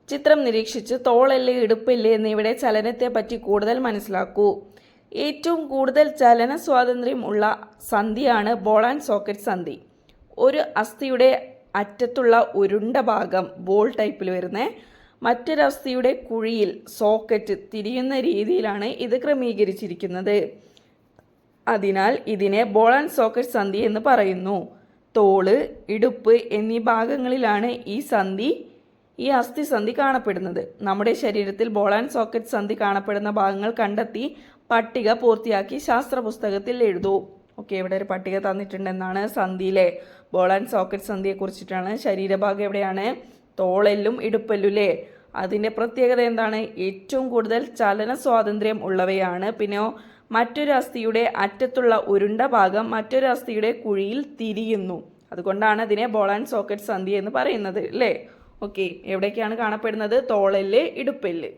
ചിത്രം നിരീക്ഷിച്ച് തോളെല്ല്, ഇടുപ്പെല്ല് എന്നിവയുടെ ചലനത്തെ പറ്റി കൂടുതൽ മനസ്സിലാക്കൂ. ഏറ്റവും കൂടുതൽ ചലന സ്വാതന്ത്ര്യം ഉള്ള സന്ധിയാണ് ബോൾ ആൻഡ് സോക്കറ്റ് സന്ധി. ഒരു അസ്ഥിയുടെ അറ്റത്തുള്ള ഉരുണ്ട ഭാഗം ബോൾ ടൈപ്പിൽ വരുന്നത്, മറ്റൊരു അസ്ഥിയുടെ കുഴിയിൽ സോക്കറ്റ് തിരിയുന്ന രീതിയിലാണ് ഇത് ക്രമീകരിച്ചിരിക്കുന്നത്. അതിനാൽ ഇതിനെ ബോൾ ആൻഡ് സോക്കറ്റ് സന്ധി എന്ന് പറയുന്നു. തോള്, ഇടുപ്പ് എന്നീ ഭാഗങ്ങളിലാണ് ഈ അസ്ഥിസന്ധി കാണപ്പെടുന്നത്. നമ്മുടെ ശരീരത്തിൽ ബോൾ ആൻഡ് സോക്കറ്റ് സന്ധി കാണപ്പെടുന്ന ഭാഗങ്ങൾ കണ്ടെത്തി പട്ടിക പൂർത്തിയാക്കി ശാസ്ത്ര പുസ്തകത്തിൽ എഴുതൂ. ഓക്കെ, ഇവിടെ ഒരു പട്ടിക തന്നിട്ടുണ്ടെന്നാണ്. സന്ധിയിലെ ബോൾ ആൻഡ് സോക്കറ്റ് സന്ധിയെ കുറിച്ചിട്ടാണ്. ശരീരഭാഗം എവിടെയാണ്? തോളെല്ലും ഇടുപ്പെല്ലുല്ലേ. അതിൻ്റെ പ്രത്യേകത എന്താണ്? ഏറ്റവും കൂടുതൽ ചലന സ്വാതന്ത്ര്യം ഉള്ളവയാണ്. പിന്നെയോ മറ്റൊരു അസ്ഥിയുടെ അറ്റത്തുള്ള ഉരുണ്ട ഭാഗം മറ്റൊരു അസ്ഥിയുടെ കുഴിയിൽ തിരിയുന്നു. അതുകൊണ്ടാണ് അതിനെ ബോൾ ആൻഡ് സോക്കറ്റ് സന്ധി എന്ന് പറയുന്നത് അല്ലേ? ഓക്കെ, എവിടേക്കാണ് കാണപ്പെടുന്നത്? തോളെല്ല്, ഇടുപ്പെല്ല്.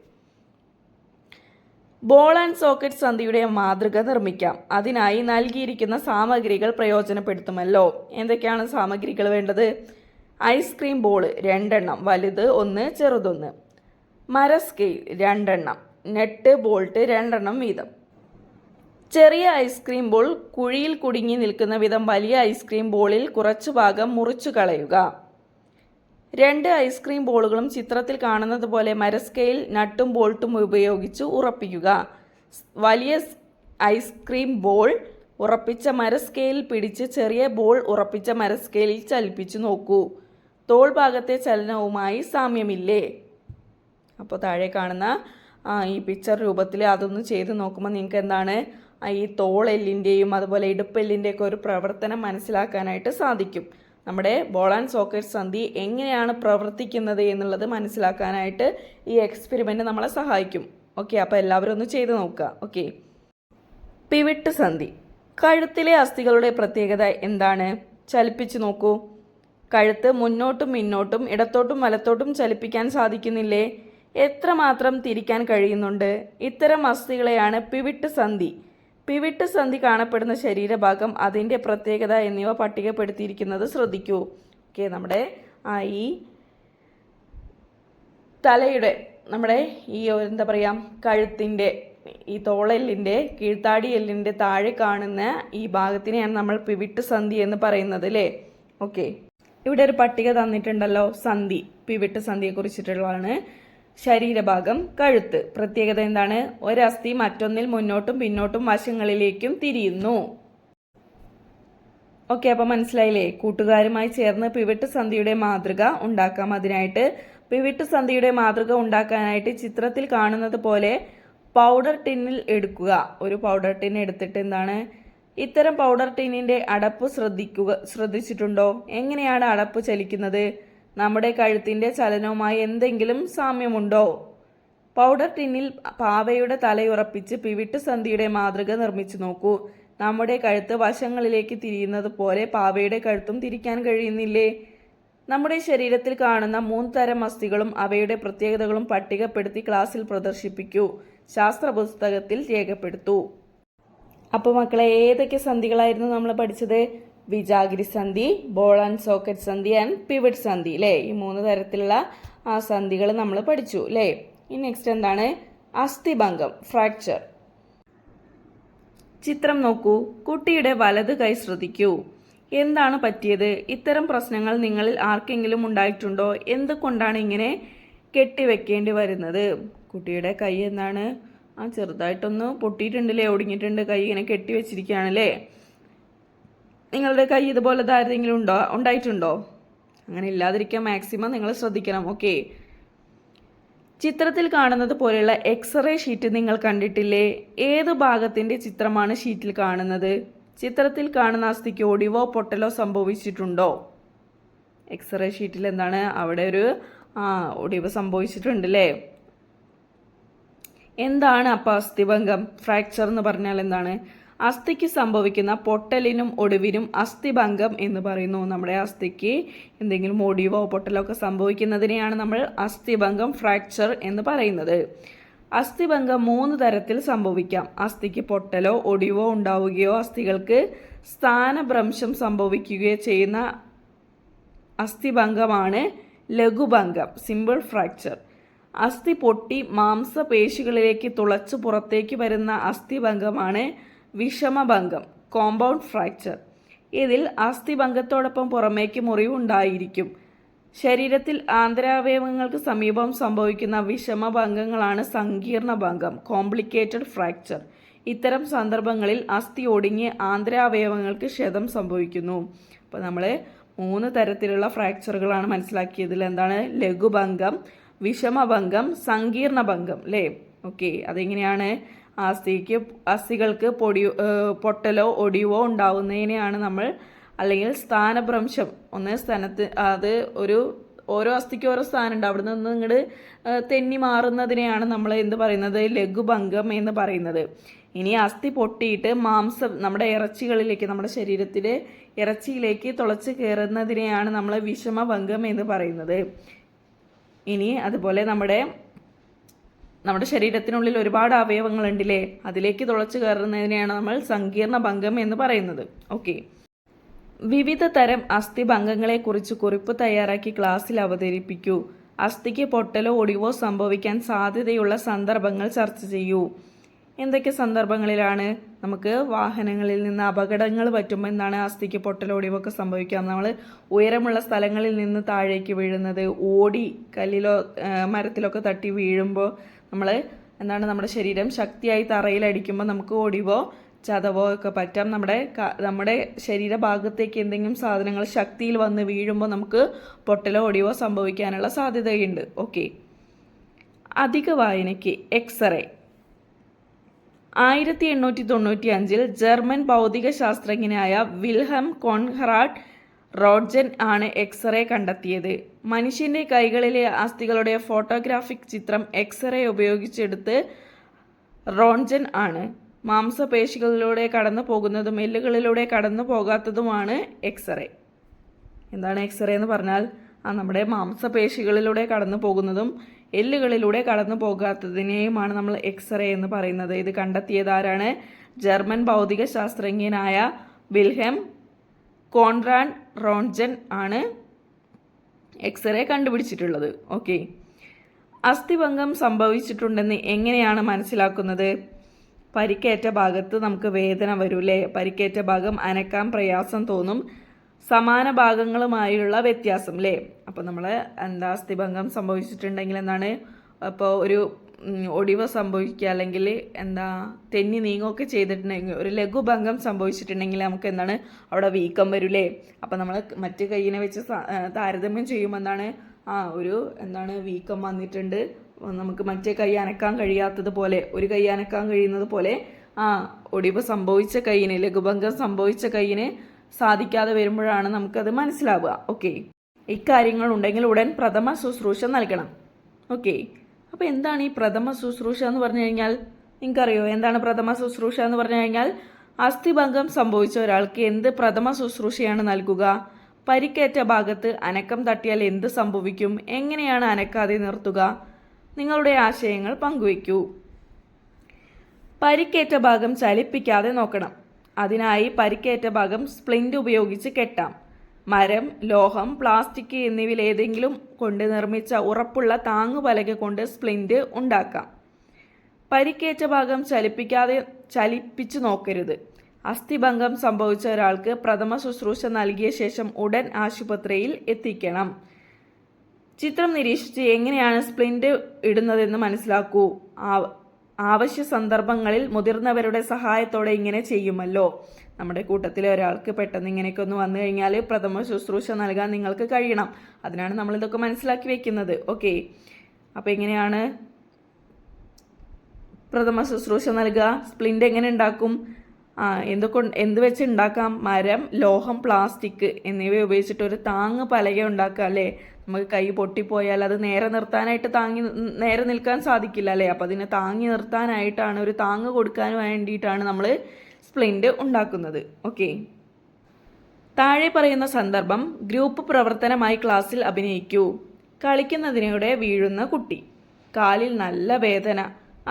ബോൾ ആൻഡ് സോക്കറ്റ് സന്ധിയുടെ മാതൃക നിർമ്മിക്കാം. അതിനായി നൽകിയിരിക്കുന്ന സാമഗ്രികൾ പ്രയോജനപ്പെടുത്തുമല്ലോ. എന്തൊക്കെയാണ് സാമഗ്രികൾ വേണ്ടത്? ഐസ്ക്രീം ബോൾ 2 എണ്ണം, വലുത് 1, ചെറുതൊന്ന്. മര സ്കെയിൽ 2 എണ്ണം. നെട്ട്, ബോൾട്ട് 2 എണ്ണം വീതം. ചെറിയ ഐസ്ക്രീം ബോൾ കുഴിയിൽ കുടുങ്ങി നിൽക്കുന്ന വിധം വലിയ ഐസ്ക്രീം ബോളിൽ കുറച്ചു ഭാഗം മുറിച്ചു കളയുക. 2 ഐസ്ക്രീം ബോളുകളും ചിത്രത്തിൽ കാണുന്നത് പോലെ മരസ്കെയിൽ നട്ടും ബോൾട്ടും ഉപയോഗിച്ച് ഉറപ്പിക്കുക. വലിയ ഐസ്ക്രീം ബോൾ ഉറപ്പിച്ച മരസ്കെയിൽ പിടിച്ച് ചെറിയ ബോൾ ഉറപ്പിച്ച മരസ്കെയിലിൽ ചലിപ്പിച്ചു നോക്കൂ. തോൾ ഭാഗത്തെ ചലനവുമായി സാമ്യമില്ലേ? അപ്പോൾ താഴെ കാണുന്ന ഈ പിക്ചർ രൂപത്തിൽ അതൊന്ന് ചെയ്ത് നോക്കുമ്പോൾ നിങ്ങൾക്ക് എന്താണ് ഈ തോളെല്ലിൻ്റെയും അതുപോലെ ഇടുപ്പെല്ലിൻ്റെയൊക്കെ ഒരു പ്രവർത്തനം മനസ്സിലാക്കാനായിട്ട് സാധിക്കും. നമ്മുടെ ബോൾ ആൻഡ് സോക്കറ്റ് സന്ധി എങ്ങനെയാണ് പ്രവർത്തിക്കുന്നത് എന്നുള്ളത് മനസ്സിലാക്കാനായിട്ട് ഈ എക്സ്പെരിമെൻ്റ് നമ്മളെ സഹായിക്കും. ഓക്കെ, അപ്പോൾ എല്ലാവരും ഒന്ന് ചെയ്ത് നോക്കുക. ഓക്കെ. പിവിട്ട് സന്ധി. കഴുത്തിലെ അസ്ഥികളുടെ പ്രത്യേകത എന്താണ്? ചലിപ്പിച്ച് നോക്കൂ. കഴുത്ത് മുന്നോട്ടും പിന്നോട്ടും ഇടത്തോട്ടും വലത്തോട്ടും ചലിപ്പിക്കാൻ സാധിക്കുന്നില്ലേ? എത്രമാത്രം തിരിക്കാൻ കഴിയുന്നുണ്ട്? ഇത്തരം അസ്ഥികളെയാണ് പിവിട്ട് സന്ധി. പിവിട്ട് സന്ധി കാണപ്പെടുന്ന ശരീരഭാഗം, അതിൻ്റെ പ്രത്യേകത എന്നിവ പട്ടികപ്പെടുത്തിയിരിക്കുന്നത് ശ്രദ്ധിക്കൂ. ഓക്കെ, നമ്മുടെ ഈ തലയുടെ നമ്മുടെ ഈ എന്താ പറയുക കഴുത്തിൻ്റെ ഈ തോളെല്ലിൻ്റെ കീഴ്ത്താടി എല്ലിൻ്റെ താഴെ കാണുന്ന ഈ ഭാഗത്തിനെയാണ് നമ്മൾ പിവിട്ട് സന്ധി എന്ന് പറയുന്നത് അല്ലേ? ഓക്കെ, ഇവിടെ ഒരു പട്ടിക തന്നിട്ടുണ്ടല്ലോ. സന്ധി, പിവിട്ട് സന്ധിയെ കുറിച്ചിട്ടുള്ളതാണ്. ശരീരഭാഗം കഴുത്ത്. പ്രത്യേകത എന്താണ്? ഒരസ്ഥി മറ്റൊന്നിൽ മുന്നോട്ടും പിന്നോട്ടും വശങ്ങളിലേക്കും തിരിയുന്നു. ഓക്കെ, അപ്പോൾ മനസ്സിലായില്ലേ? കൂട്ടുകാരുമായി ചേർന്ന് പിവിട്ട് സന്ധിയുടെ മാതൃക ഉണ്ടാക്കാം. അതിനായിട്ട് പിവിട്ട് സന്ധിയുടെ മാതൃക ഉണ്ടാക്കാനായിട്ട് ചിത്രത്തിൽ കാണുന്നത് പോലെ പൗഡർ ടിന്നിൽ എടുക്കുക. ഒരു പൗഡർ ടിൻ എടുത്തിട്ട് എന്താണ് ഇത്തരം പൗഡർ ടിന്നിൻ്റെ അടപ്പ് ശ്രദ്ധിച്ചിട്ടുണ്ടോ? എങ്ങനെയാണ് അടപ്പ് ചലിക്കുന്നത്? നമ്മുടെ കഴുത്തിൻ്റെ ചലനവുമായി എന്തെങ്കിലും സാമ്യമുണ്ടോ? പൗഡർ ടിന്നിൽ പാവയുടെ തലയുറപ്പിച്ച് പിവിട്ട് സന്ധിയുടെ മാതൃക നിർമ്മിച്ചു നോക്കൂ. നമ്മുടെ കഴുത്ത് വശങ്ങളിലേക്ക് തിരിയുന്നത് പോലെ പാവയുടെ കഴുത്തും തിരിക്കാൻ കഴിയുന്നില്ലേ? നമ്മുടെ ശരീരത്തിൽ കാണുന്ന 3 തരം അസ്ഥികളും അവയുടെ പ്രത്യേകതകളും പട്ടികപ്പെടുത്തി ക്ലാസ്സിൽ പ്രദർശിപ്പിക്കൂ. ശാസ്ത്ര പുസ്തകത്തിൽ രേഖപ്പെടുത്തൂ. അപ്പോൾ മക്കളെ, ഏതൊക്കെ സന്ധികളായിരുന്നു നമ്മൾ പഠിച്ചത്? വിജാഗിരി സന്ധി, ബോൾ ആൻഡ് സോക്കറ്റ് സന്ധി ആൻഡ് പിവറ്റ് സന്ധി അല്ലേ? ഈ 3 തരത്തിലുള്ള ആ സന്ധികൾ നമ്മൾ പഠിച്ചു അല്ലേ? ഇനി നെക്സ്റ്റ് എന്താണ്? അസ്ഥിഭംഗം, ഫ്രാക്ചർ. ചിത്രം നോക്കൂ. കുട്ടിയുടെ വലത് കൈ ശ്രദ്ധിക്കൂ. എന്താണ് പറ്റിയത്? ഇത്തരം പ്രശ്നങ്ങൾ നിങ്ങളിൽ ആർക്കെങ്കിലും ഉണ്ടായിട്ടുണ്ടോ? എന്തുകൊണ്ടാണ് ഇങ്ങനെ കെട്ടിവെക്കേണ്ടി വരുന്നത്? കുട്ടിയുടെ കൈ എന്താണ്? ചെറുതായിട്ടൊന്ന് പൊട്ടിയിട്ടുണ്ടല്ലേ, ഒടിഞ്ഞിട്ടുണ്ട്. കൈ ഇങ്ങനെ കെട്ടിവെച്ചിരിക്കുകയാണല്ലേ. നിങ്ങളുടെ കൈ ഇതുപോലെ ആരെങ്കിലും ഉണ്ടായിട്ടുണ്ടോ? അങ്ങനെ ഇല്ലാതിരിക്കാൻ മാക്സിമം നിങ്ങൾ ശ്രദ്ധിക്കണം. ഓക്കെ. ചിത്രത്തിൽ കാണുന്നത് പോലെയുള്ള എക്സ്റേ ഷീറ്റ് നിങ്ങൾ കണ്ടിട്ടില്ലേ? ഏത് ഭാഗത്തിന്റെ ചിത്രമാണ് ഷീറ്റിൽ കാണുന്നത്? ചിത്രത്തിൽ കാണുന്ന അസ്ഥിക്ക് ഒടിവോ പൊട്ടലോ സംഭവിച്ചിട്ടുണ്ടോ? എക്സ്റേ ഷീറ്റിൽ എന്താണ്? അവിടെ ഒരു ഒടിവ് സംഭവിച്ചിട്ടുണ്ടല്ലേ. എന്താണ് അപ്പോൾ അസ്ഥിഭംഗം, ഫ്രാക്ചർ എന്ന് പറഞ്ഞാൽ എന്താണ്? അസ്ഥിക്ക് സംഭവിക്കുന്ന പൊട്ടലിനും ഒടിവിനും അസ്ഥിഭംഗം എന്ന് പറയുന്നു. നമ്മുടെ അസ്ഥിക്ക് എന്തെങ്കിലും ഒടിവോ പൊട്ടലോ ഒക്കെ സംഭവിക്കുന്നതിനെയാണ് നമ്മൾ അസ്ഥിഭംഗം, ഫ്രാക്ചർ എന്ന് പറയുന്നത്. അസ്ഥിഭംഗം 3 തരത്തിൽ സംഭവിക്കാം. അസ്ഥിക്ക് പൊട്ടലോ ഒടിവോ ഉണ്ടാവുകയോ അസ്ഥികൾക്ക് സ്ഥാനഭ്രംശം സംഭവിക്കുകയോ ചെയ്യുന്ന അസ്ഥിഭംഗമാണ് ലഘുഭംഗം, സിമ്പിൾ ഫ്രാക്ചർ. അസ്ഥി പൊട്ടി മാംസപേശികളിലേക്ക് തുളച്ച് പുറത്തേക്ക് വരുന്ന അസ്ഥിഭംഗമാണ് വിഷമഭംഗം, കോമ്പൗണ്ട് ഫ്രാക്ചർ. ഇതിൽ അസ്ഥിഭംഗത്തോടൊപ്പം പുറമേക്ക് മുറിവുണ്ടായിരിക്കും. ശരീരത്തിൽ ആന്തരാവയവങ്ങൾക്ക് സമീപം സംഭവിക്കുന്ന വിഷമഭംഗങ്ങളാണ് സങ്കീർണ ഭംഗം, കോംപ്ലിക്കേറ്റഡ് ഫ്രാക്ചർ. ഇത്തരം സന്ദർഭങ്ങളിൽ അസ്ഥി ഒടിഞ്ഞ് ആന്തരാവയവങ്ങൾക്ക് ക്ഷതം സംഭവിക്കുന്നു. അപ്പോൾ നമ്മൾ 3 തരത്തിലുള്ള ഫ്രാക്ചറുകളാണ് മനസ്സിലാക്കിയതിൽ. എന്താണ്? ലഘുഭംഗം, വിഷമഭംഗം, സങ്കീർണ ഭംഗം അല്ലേ? ഓക്കെ. അതെങ്ങനെയാണ്? അസ്ഥികൾക്ക് പൊട്ടലോ ഒടിവോ ഉണ്ടാവുന്നതിനെയാണ് നമ്മൾ, അല്ലെങ്കിൽ സ്ഥാനഭ്രംശം, സ്ഥാനത്ത് അത് ഓരോ അസ്ഥിക്ക് ഓരോ സ്ഥാനമുണ്ട്, അവിടെ നിന്ന് ഇങ്ങോട്ട് തെന്നി മാറുന്നതിനെയാണ് നമ്മൾ എന്ത് പറയുന്നത്? ലഘുഭംഗം എന്ന് പറയുന്നത്. ഇനി അസ്ഥി പൊട്ടിയിട്ട് നമ്മുടെ ഇറച്ചികളിലേക്ക്, നമ്മുടെ ശരീരത്തിലെ ഇറച്ചിയിലേക്ക് തുളച്ച് കയറുന്നതിനെയാണ് നമ്മൾ വിഷമഭംഗം എന്ന് പറയുന്നത്. ഇനി അതുപോലെ നമ്മുടെ ശരീരത്തിനുള്ളിൽ ഒരുപാട് അവയവങ്ങളുണ്ടല്ലേ, അതിലേക്ക് തുളച്ചു കയറുന്നതിനെയാണ് നമ്മൾ സങ്കീർണ ഭംഗം എന്ന് പറയുന്നത്. ഓക്കെ. വിവിധ തരം അസ്ഥിഭംഗങ്ങളെക്കുറിച്ച് കുറിപ്പ് തയ്യാറാക്കി ക്ലാസ്സിൽ അവതരിപ്പിക്കൂ. അസ്ഥിക്ക് പൊട്ടലോ ഒടിവോ സംഭവിക്കാൻ സാധ്യതയുള്ള സന്ദർഭങ്ങൾ ചർച്ച ചെയ്യൂ. എന്തൊക്കെ സന്ദർഭങ്ങളിലാണ്? നമുക്ക് വാഹനങ്ങളിൽ നിന്ന് അപകടങ്ങൾ പറ്റുമ്പോൾ എന്താണ്? അസ്ഥിക്ക് പൊട്ടലോ ഒടിവൊക്കെ സംഭവിക്കാം. നമ്മൾ ഉയരമുള്ള സ്ഥലങ്ങളിൽ നിന്ന് താഴേക്ക് വീഴുന്നത്, ഓടി കല്ലിലോ മരത്തിലൊക്കെ തട്ടി വീഴുമ്പോൾ നമ്മുടെ ശരീരം ശക്തിയായി തറയിലടിക്കുമ്പോൾ നമുക്ക് ഒടിവോ ചതവോ ഒക്കെ പറ്റാം. നമ്മുടെ ശരീരഭാഗത്തേക്ക് എന്തെങ്കിലും സാധനങ്ങൾ ശക്തിയിൽ വന്ന് വീഴുമ്പോൾ നമുക്ക് പൊട്ടലോ ഒടിവോ സംഭവിക്കാനുള്ള സാധ്യതയുണ്ട്. ഓക്കെ. അധിക വായനയ്ക്ക് എക്സ്റേ. 1895 ജർമ്മൻ ഭൗതിക ശാസ്ത്രജ്ഞനായ വിൽഹം കോൺറാഡ് റോഡ്ജൻ ആണ് എക്സ്റേ കണ്ടെത്തിയത്. മനുഷ്യന്റെ കൈകളിലെ അസ്ഥികളുടെ ഫോട്ടോഗ്രാഫിക് ചിത്രം എക്സ്റേ ഉപയോഗിച്ചെടുത്ത് റോഡ്ജൻ ആണ്. മാംസപേശികളിലൂടെ കടന്നു പോകുന്നതും എല്ലുകളിലൂടെ കടന്നു പോകാത്തതുമാണ് എക്സ്റേ. എന്താണ് എക്സ്റേ എന്ന് പറഞ്ഞാൽ? നമ്മുടെ മാംസപേശികളിലൂടെ കടന്നു പോകുന്നതും എല്ലുകളിലൂടെ കടന്നു പോകാത്തതിനെയുമാണ് നമ്മൾ എക്സ്റേ എന്ന് പറയുന്നത്. ഇത് കണ്ടെത്തിയത് ആരാണ്? ജർമ്മൻ ഭൗതിക ശാസ്ത്രജ്ഞനായ വിൽഹെം കോൺറാഡ് റോഡ്ജൻ ആണ് എക്സ്റേ കണ്ടുപിടിച്ചിട്ടുള്ളത്. ഓക്കെ. അസ്ഥിഭംഗം സംഭവിച്ചിട്ടുണ്ടെന്ന് എങ്ങനെയാണ് മനസ്സിലാക്കുന്നത്? പരിക്കേറ്റ ഭാഗത്ത് നമുക്ക് വേദന വരൂലേ? പരിക്കേറ്റ ഭാഗം അനക്കാൻ പ്രയാസം തോന്നും. സമാന ഭാഗങ്ങളുമായുള്ള വ്യത്യാസം അല്ലേ? അപ്പോൾ നമ്മൾ അസ്ഥിഭംഗം സംഭവിച്ചിട്ടുണ്ടെങ്കിൽ എന്താണ്? അപ്പോൾ ഒരു ഒടിവ് സംഭവിക്കുക, അല്ലെങ്കിൽ തെന്നി നീങ്ങുകയൊക്കെ ചെയ്തിട്ടുണ്ടെങ്കിൽ, ഒരു ലഘുഭംഗം സംഭവിച്ചിട്ടുണ്ടെങ്കിൽ നമുക്ക് എന്താണ്? അവിടെ വീക്കം വരൂലേ? അപ്പോൾ നമ്മൾ മറ്റു കൈയിനെ വെച്ച് താരതമ്യം ചെയ്യുമ്പോൾ എന്താണ്? വീക്കം വന്നിട്ടുണ്ട്, നമുക്ക് മറ്റേ കൈ അനക്കാൻ കഴിയാത്തതുപോലെ, ഒരു കൈ അനക്കാൻ കഴിയുന്നത് പോലെ ഒടിവ് സംഭവിച്ച കൈയിന്, ലഘുഭംഗം സംഭവിച്ച കൈയിന് സാധിക്കാതെ വരുമ്പോഴാണ് നമുക്കത് മനസ്സിലാവുക. ഓക്കെ. ഇക്കാര്യങ്ങൾ ഉണ്ടെങ്കിൽ ഉടൻ പ്രഥമ ശുശ്രൂഷ നൽകണം. ഓക്കെ. അപ്പോൾ എന്താണ് ഈ പ്രഥമ ശുശ്രൂഷ എന്ന് പറഞ്ഞു കഴിഞ്ഞാൽ? നിങ്ങൾക്കറിയോ എന്താണ് പ്രഥമ ശുശ്രൂഷ എന്ന് പറഞ്ഞു കഴിഞ്ഞാൽ? അസ്ഥിഭംഗം സംഭവിച്ച ഒരാൾക്ക് എന്ത് പ്രഥമ ശുശ്രൂഷയാണ് നൽകുക? പരിക്കേറ്റ ഭാഗത്ത് അനക്കം തട്ടിയാൽ എന്ത് സംഭവിക്കും? എങ്ങനെയാണ് അനക്കാതെ നിർത്തുക? നിങ്ങളുടെ ആശയങ്ങൾ പങ്കുവയ്ക്കൂ. പരിക്കേറ്റ ഭാഗം ചലിപ്പിക്കാതെ നോക്കണം. അതിനായി പരിക്കേറ്റ ഭാഗം സ്പ്ലിന്റ് ഉപയോഗിച്ച് കെട്ടാം. മരം, ലോഹം, പ്ലാസ്റ്റിക് എന്നിവയിലേതെങ്കിലും കൊണ്ട് നിർമ്മിച്ച ഉറപ്പുള്ള താങ്ങുപലക കൊണ്ട് സ്പ്ലിന്റ് ഉണ്ടാക്കാം. പരിക്കേറ്റ ഭാഗം ചലിപ്പിച്ചു നോക്കരുത്. അസ്ഥിഭംഗം സംഭവിച്ച ഒരാൾക്ക് പ്രഥമ ശുശ്രൂഷ നൽകിയ ശേഷം ഉടൻ ആശുപത്രിയിൽ എത്തിക്കണം. ചിത്രം നിരീക്ഷിച്ച് എങ്ങനെയാണ് സ്പ്ലിന്റ് ഇടുന്നതെന്ന് മനസ്സിലാക്കൂ. ആവശ്യ സന്ദർഭങ്ങളിൽ മുതിർന്നവരുടെ സഹായത്തോടെ ഇങ്ങനെ ചെയ്യുമല്ലോ. നമ്മുടെ കൂട്ടത്തിലെ ഒരാൾക്ക് പെട്ടെന്ന് ഇങ്ങനെയൊക്കെ ഒന്ന് വന്നു കഴിഞ്ഞാൽ പ്രഥമ ശുശ്രൂഷ നൽകാൻ നിങ്ങൾക്ക് കഴിയണം. അതിനാണ് നമ്മൾ ഇതൊക്കെ മനസ്സിലാക്കി വെക്കുന്നത്. ഓക്കെ, അപ്പോൾ എങ്ങനെയാണ് പ്രഥമ ശുശ്രൂഷ നൽകുക? സ്പ്ലിന്റ് എങ്ങനെ ഉണ്ടാക്കും? എന്ത് വെച്ച് ഉണ്ടാക്കാം? മരം, ലോഹം, പ്ലാസ്റ്റിക് എന്നിവ ഉപയോഗിച്ചിട്ട് ഒരു താങ്ങ് പലക ഉണ്ടാക്കുക അല്ലേ. നമുക്ക് കൈ പൊട്ടിപ്പോയാൽ അത് നേരെ നിർത്താനായിട്ട് നേരെ നിൽക്കാൻ സാധിക്കില്ല അല്ലേ. അപ്പം അതിനെ താങ്ങി നിർത്താനായിട്ടാണ്, ഒരു താങ്ങ് കൊടുക്കാൻ വേണ്ടിയിട്ടാണ് നമ്മൾ സ്പ്ലിന്റ് ഉണ്ടാക്കുന്നത്. ഓക്കെ, താഴെ പറയുന്ന സന്ദർഭം ഗ്രൂപ്പ് പ്രവർത്തനമായി ക്ലാസ്സിൽ അഭിനയിക്കൂ. കളിക്കുന്നതിനിടെ വീഴുന്ന കുട്ടി, കാലിൽ നല്ല വേദന,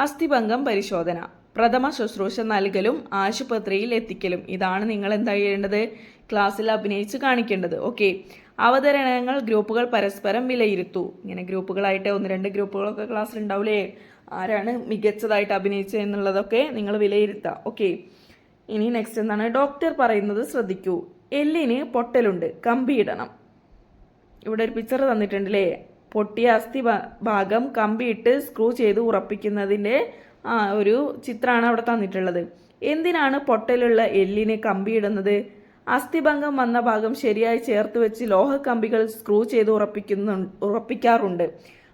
അസ്ഥിഭംഗം പരിശോധന, പ്രഥമ ശുശ്രൂഷ നൽകലും ആശുപത്രിയിൽ എത്തിക്കലും. ഇതാണ് നിങ്ങൾ എന്താ ചെയ്യേണ്ടത്? ക്ലാസ്സിൽ അഭിനയിച്ച് കാണിക്കേണ്ടത്. ഓക്കെ, അവതരണങ്ങൾ ഗ്രൂപ്പുകൾ പരസ്പരം വിലയിരുത്തൂ. ഇങ്ങനെ ഗ്രൂപ്പുകളായിട്ട് 1-2 ഗ്രൂപ്പുകളൊക്കെ ക്ലാസ്സിൽ ഉണ്ടാവില്ലേ, ആരാണ് മികച്ചതായിട്ട് അഭിനയിച്ചത് എന്നുള്ളതൊക്കെ നിങ്ങൾ വിലയിരുത്താം. ഓക്കെ, ഇനി നെക്സ്റ്റ് എന്താണ്? ഡോക്ടർ പറയുന്നത് ശ്രദ്ധിക്കൂ. എല്ലിന് പൊട്ടലുണ്ട്, കമ്പിയിടണം. ഇവിടെ ഒരു പിക്ചർ തന്നിട്ടുണ്ടല്ലേ. പൊട്ടിയ അസ്ഥി ഭാഗം കമ്പിയിട്ട് സ്ക്രൂ ചെയ്ത് ഉറപ്പിക്കുന്നതിൻ്റെ ഒരു ചിത്രമാണ് അവിടെ തന്നിട്ടുള്ളത്. എന്തിനാണ് പൊട്ടലുള്ള എല്ലിന് കമ്പിയിടുന്നത്? അസ്ഥിഭംഗം വന്ന ഭാഗം ശരിയായി ചേർത്ത് വെച്ച് ലോഹക്കമ്പികൾ സ്ക്രൂ ചെയ്ത് ഉറപ്പിക്കാറുണ്ട്.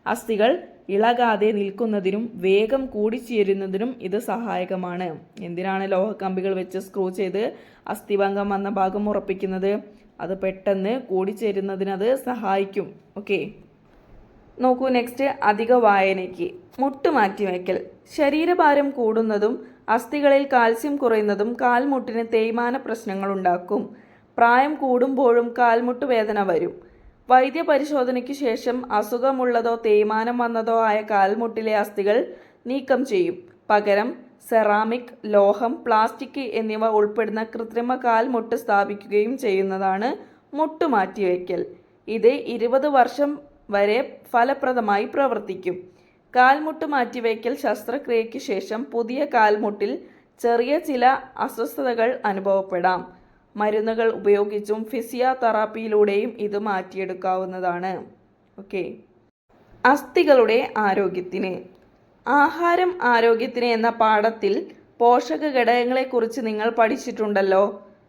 അസ്ഥികൾ ഇളകാതെ നിൽക്കുന്നതിനും വേഗം കൂടിച്ചേരുന്നതിനും ഇത് സഹായകമാണ്. എന്തിനാണ് ലോഹക്കമ്പികൾ വെച്ച് സ്ക്രൂ ചെയ്ത് അസ്ഥിഭംഗം വന്ന ഭാഗം ഉറപ്പിക്കുന്നത്? അത് പെട്ടെന്ന് കൂടിച്ചേരുന്നതിനത് സഹായിക്കും. ഓക്കെ, നോക്കൂ നെക്സ്റ്റ്. അധിക വായനയ്ക്ക് മുട്ടുമാറ്റിവയ്ക്കൽ. ശരീരഭാരം കൂടുന്നതും അസ്ഥികളിൽ കാൽസ്യം കുറയുന്നതും കാൽമുട്ടിന് തേയ്മാന പ്രശ്നങ്ങൾ ഉണ്ടാക്കും. പ്രായം കൂടുമ്പോഴും കാൽമുട്ട് വേദന വരും. വൈദ്യപരിശോധനയ്ക്ക് ശേഷം അസുഖമുള്ളതോ തേയ്മാനം വന്നതോ ആയ കാൽമുട്ടിലെ അസ്ഥികൾ നീക്കം ചെയ്യും. പകരം സെറാമിക്, ലോഹം, പ്ലാസ്റ്റിക് എന്നിവ ഉൾപ്പെടുന്ന കൃത്രിമ കാൽമുട്ട് സ്ഥാപിക്കുകയും ചെയ്യുന്നതാണ് മുട്ടുമാറ്റിവയ്ക്കൽ. ഇത് 20 വർഷം വരെ ഫലപ്രദമായി പ്രവർത്തിക്കും. കാൽമുട്ട് മാറ്റിവയ്ക്കൽ ശസ്ത്രക്രിയയ്ക്ക് ശേഷം പുതിയ കാൽമുട്ടിൽ ചെറിയ ചില അസ്വസ്ഥതകൾ അനുഭവപ്പെടാം. മരുന്നുകൾ ഉപയോഗിച്ചും ഫിസിയോതെറാപ്പിയിലൂടെയും ഇത് മാറ്റിയെടുക്കാവുന്നതാണ്. ഓക്കെ, അസ്ഥികളുടെ ആരോഗ്യത്തിന്. ആഹാരം ആരോഗ്യത്തിന് എന്ന പാഠത്തിൽ പോഷക ഘടകങ്ങളെക്കുറിച്ച് നിങ്ങൾ പഠിച്ചിട്ടുണ്ടല്ലോ.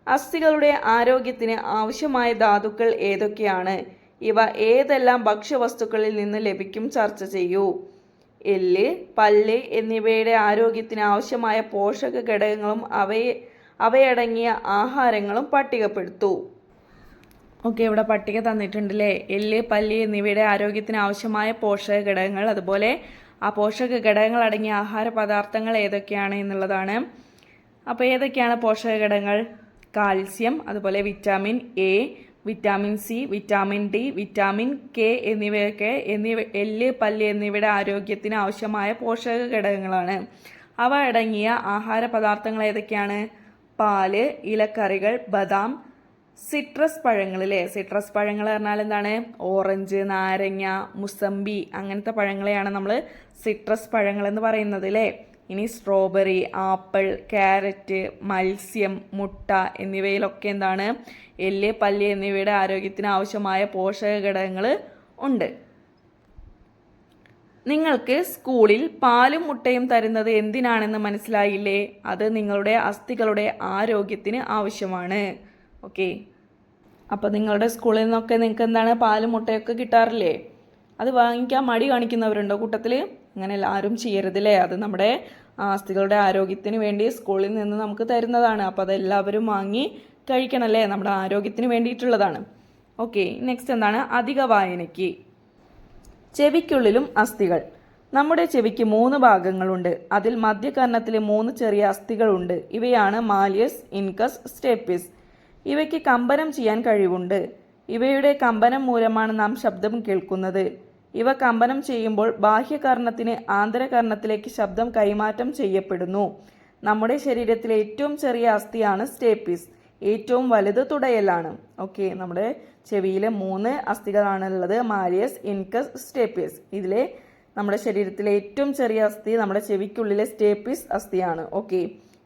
അസ്ഥികളുടെ ആരോഗ്യത്തിന് ആവശ്യമായ ധാതുക്കൾ ഏതൊക്കെയാണ്? ഇവ ഏതെല്ലാം ഭക്ഷ്യവസ്തുക്കളിൽ നിന്ന് ലഭിക്കും? ചർച്ച ചെയ്യൂ. എല്ല്, പല്ല് എന്നിവയുടെ ആരോഗ്യത്തിന് ആവശ്യമായ പോഷക ഘടകങ്ങളും അവയടങ്ങിയ ആഹാരങ്ങളും പട്ടികപ്പെടുത്തൂ. ഓക്കെ, ഇവിടെ പട്ടിക തന്നിട്ടുണ്ടല്ലേ. എല്ല്, പല്ല് എന്നിവയുടെ ആരോഗ്യത്തിന് ആവശ്യമായ പോഷക ഘടകങ്ങൾ, അതുപോലെ ആ പോഷക ഘടകങ്ങൾ അടങ്ങിയ ആഹാര പദാർത്ഥങ്ങൾ ഏതൊക്കെയാണ് എന്നുള്ളതാണ്. അപ്പോൾ ഏതൊക്കെയാണ് പോഷക ഘടകങ്ങൾ? കാൽസ്യം, അതുപോലെ vitamin A, vitamin C, vitamin D, vitamin K എല്ല്, പല്ല് എന്നിവയുടെ ആരോഗ്യത്തിന് ആവശ്യമായ പോഷക ഘടകങ്ങളാണ്. അവ അടങ്ങിയ ആഹാര പദാർത്ഥങ്ങൾ ഏതൊക്കെയാണ്? പാല്, ഇലക്കറികൾ, ബദാം, സിട്രസ് പഴങ്ങളിലെ സിട്രസ് പഴങ്ങൾ പറഞ്ഞാൽ എന്താണ്? ഓറഞ്ച്, നാരങ്ങ, മുസമ്പി അങ്ങനത്തെ പഴങ്ങളെയാണ് നമ്മൾ സിട്രസ് പഴങ്ങൾ എന്ന് പറയുന്നത് അല്ലേ. ഇനി സ്ട്രോബെറി, ആപ്പിൾ, ക്യാരറ്റ്, മത്സ്യം, മുട്ട എന്നിവയിലൊക്കെ എന്താണ്? എല്ല്, പല്ല് എന്നിവയുടെ ആരോഗ്യത്തിന് ആവശ്യമായ പോഷക ഘടകങ്ങൾ ഉണ്ട്. നിങ്ങൾക്ക് സ്കൂളിൽ പാലും മുട്ടയും തരുന്നത് എന്തിനാണെന്ന് മനസ്സിലായില്ലേ? അത് നിങ്ങളുടെ അസ്ഥികളുടെ ആരോഗ്യത്തിന് ആവശ്യമാണ്. ഓക്കെ, അപ്പോൾ നിങ്ങളുടെ സ്കൂളിൽ നിന്നൊക്കെ നിങ്ങൾക്ക് എന്താണ്? പാലും മുട്ടയൊക്കെ കിട്ടാറില്ലേ? അത് വാങ്ങിക്കാൻ മടി കാണിക്കുന്നവരുണ്ടോ കൂട്ടത്തിൽ? അങ്ങനെയല്ല, ആരും ചെയ്യരുതില്ലേ. അത് നമ്മുടെ അസ്ഥികളുടെ ആരോഗ്യത്തിന് വേണ്ടി സ്കൂളിൽ നിന്ന് നമുക്ക് തരുന്നതാണ്. അപ്പോൾ അതെല്ലാവരും വാങ്ങി കഴിക്കണമല്ലേ, നമ്മുടെ ആരോഗ്യത്തിന് വേണ്ടിയിട്ടുള്ളതാണ്. ഓക്കെ, നെക്സ്റ്റ് എന്താണ്? അധിക വായനയ്ക്ക്. ചെവിക്കുള്ളിലും അസ്ഥികൾ. നമ്മുടെ ചെവിക്ക് 3 ഭാഗങ്ങളുണ്ട്. അതിൽ മധ്യകർണത്തിൽ 3 ചെറിയ അസ്ഥികളുണ്ട്. ഇവയാണ് മാലിയസ്, ഇൻകസ്, സ്റ്റെപ്പിസ്. ഇവയ്ക്ക് കമ്പനം ചെയ്യാൻ കഴിവുണ്ട്. ഇവയുടെ കമ്പനം മൂലമാണ് നാം ശബ്ദം കേൾക്കുന്നത്. ഇവ കമ്പനം ചെയ്യുമ്പോൾ ബാഹ്യകർണത്തിന് ആന്തരകർണത്തിലേക്ക് ശബ്ദം കൈമാറ്റം ചെയ്യപ്പെടുന്നു. നമ്മുടെ ശരീരത്തിലെ ഏറ്റവും ചെറിയ അസ്ഥിയാണ് സ്റ്റേപ്പീസ്. ഏറ്റവും വലുത് തുടയലാണ്. ഓക്കെ, നമ്മുടെ ചെവിയിലെ 3 അസ്ഥികളാണുള്ളത്: മാലിയസ്, ഇൻകസ്, സ്റ്റേപ്പീസ്. ഇതിലെ നമ്മുടെ ശരീരത്തിലെ ഏറ്റവും ചെറിയ അസ്ഥി നമ്മുടെ ചെവിക്കുള്ളിലെ സ്റ്റേപ്പീസ് അസ്ഥിയാണ്. ഓക്കെ,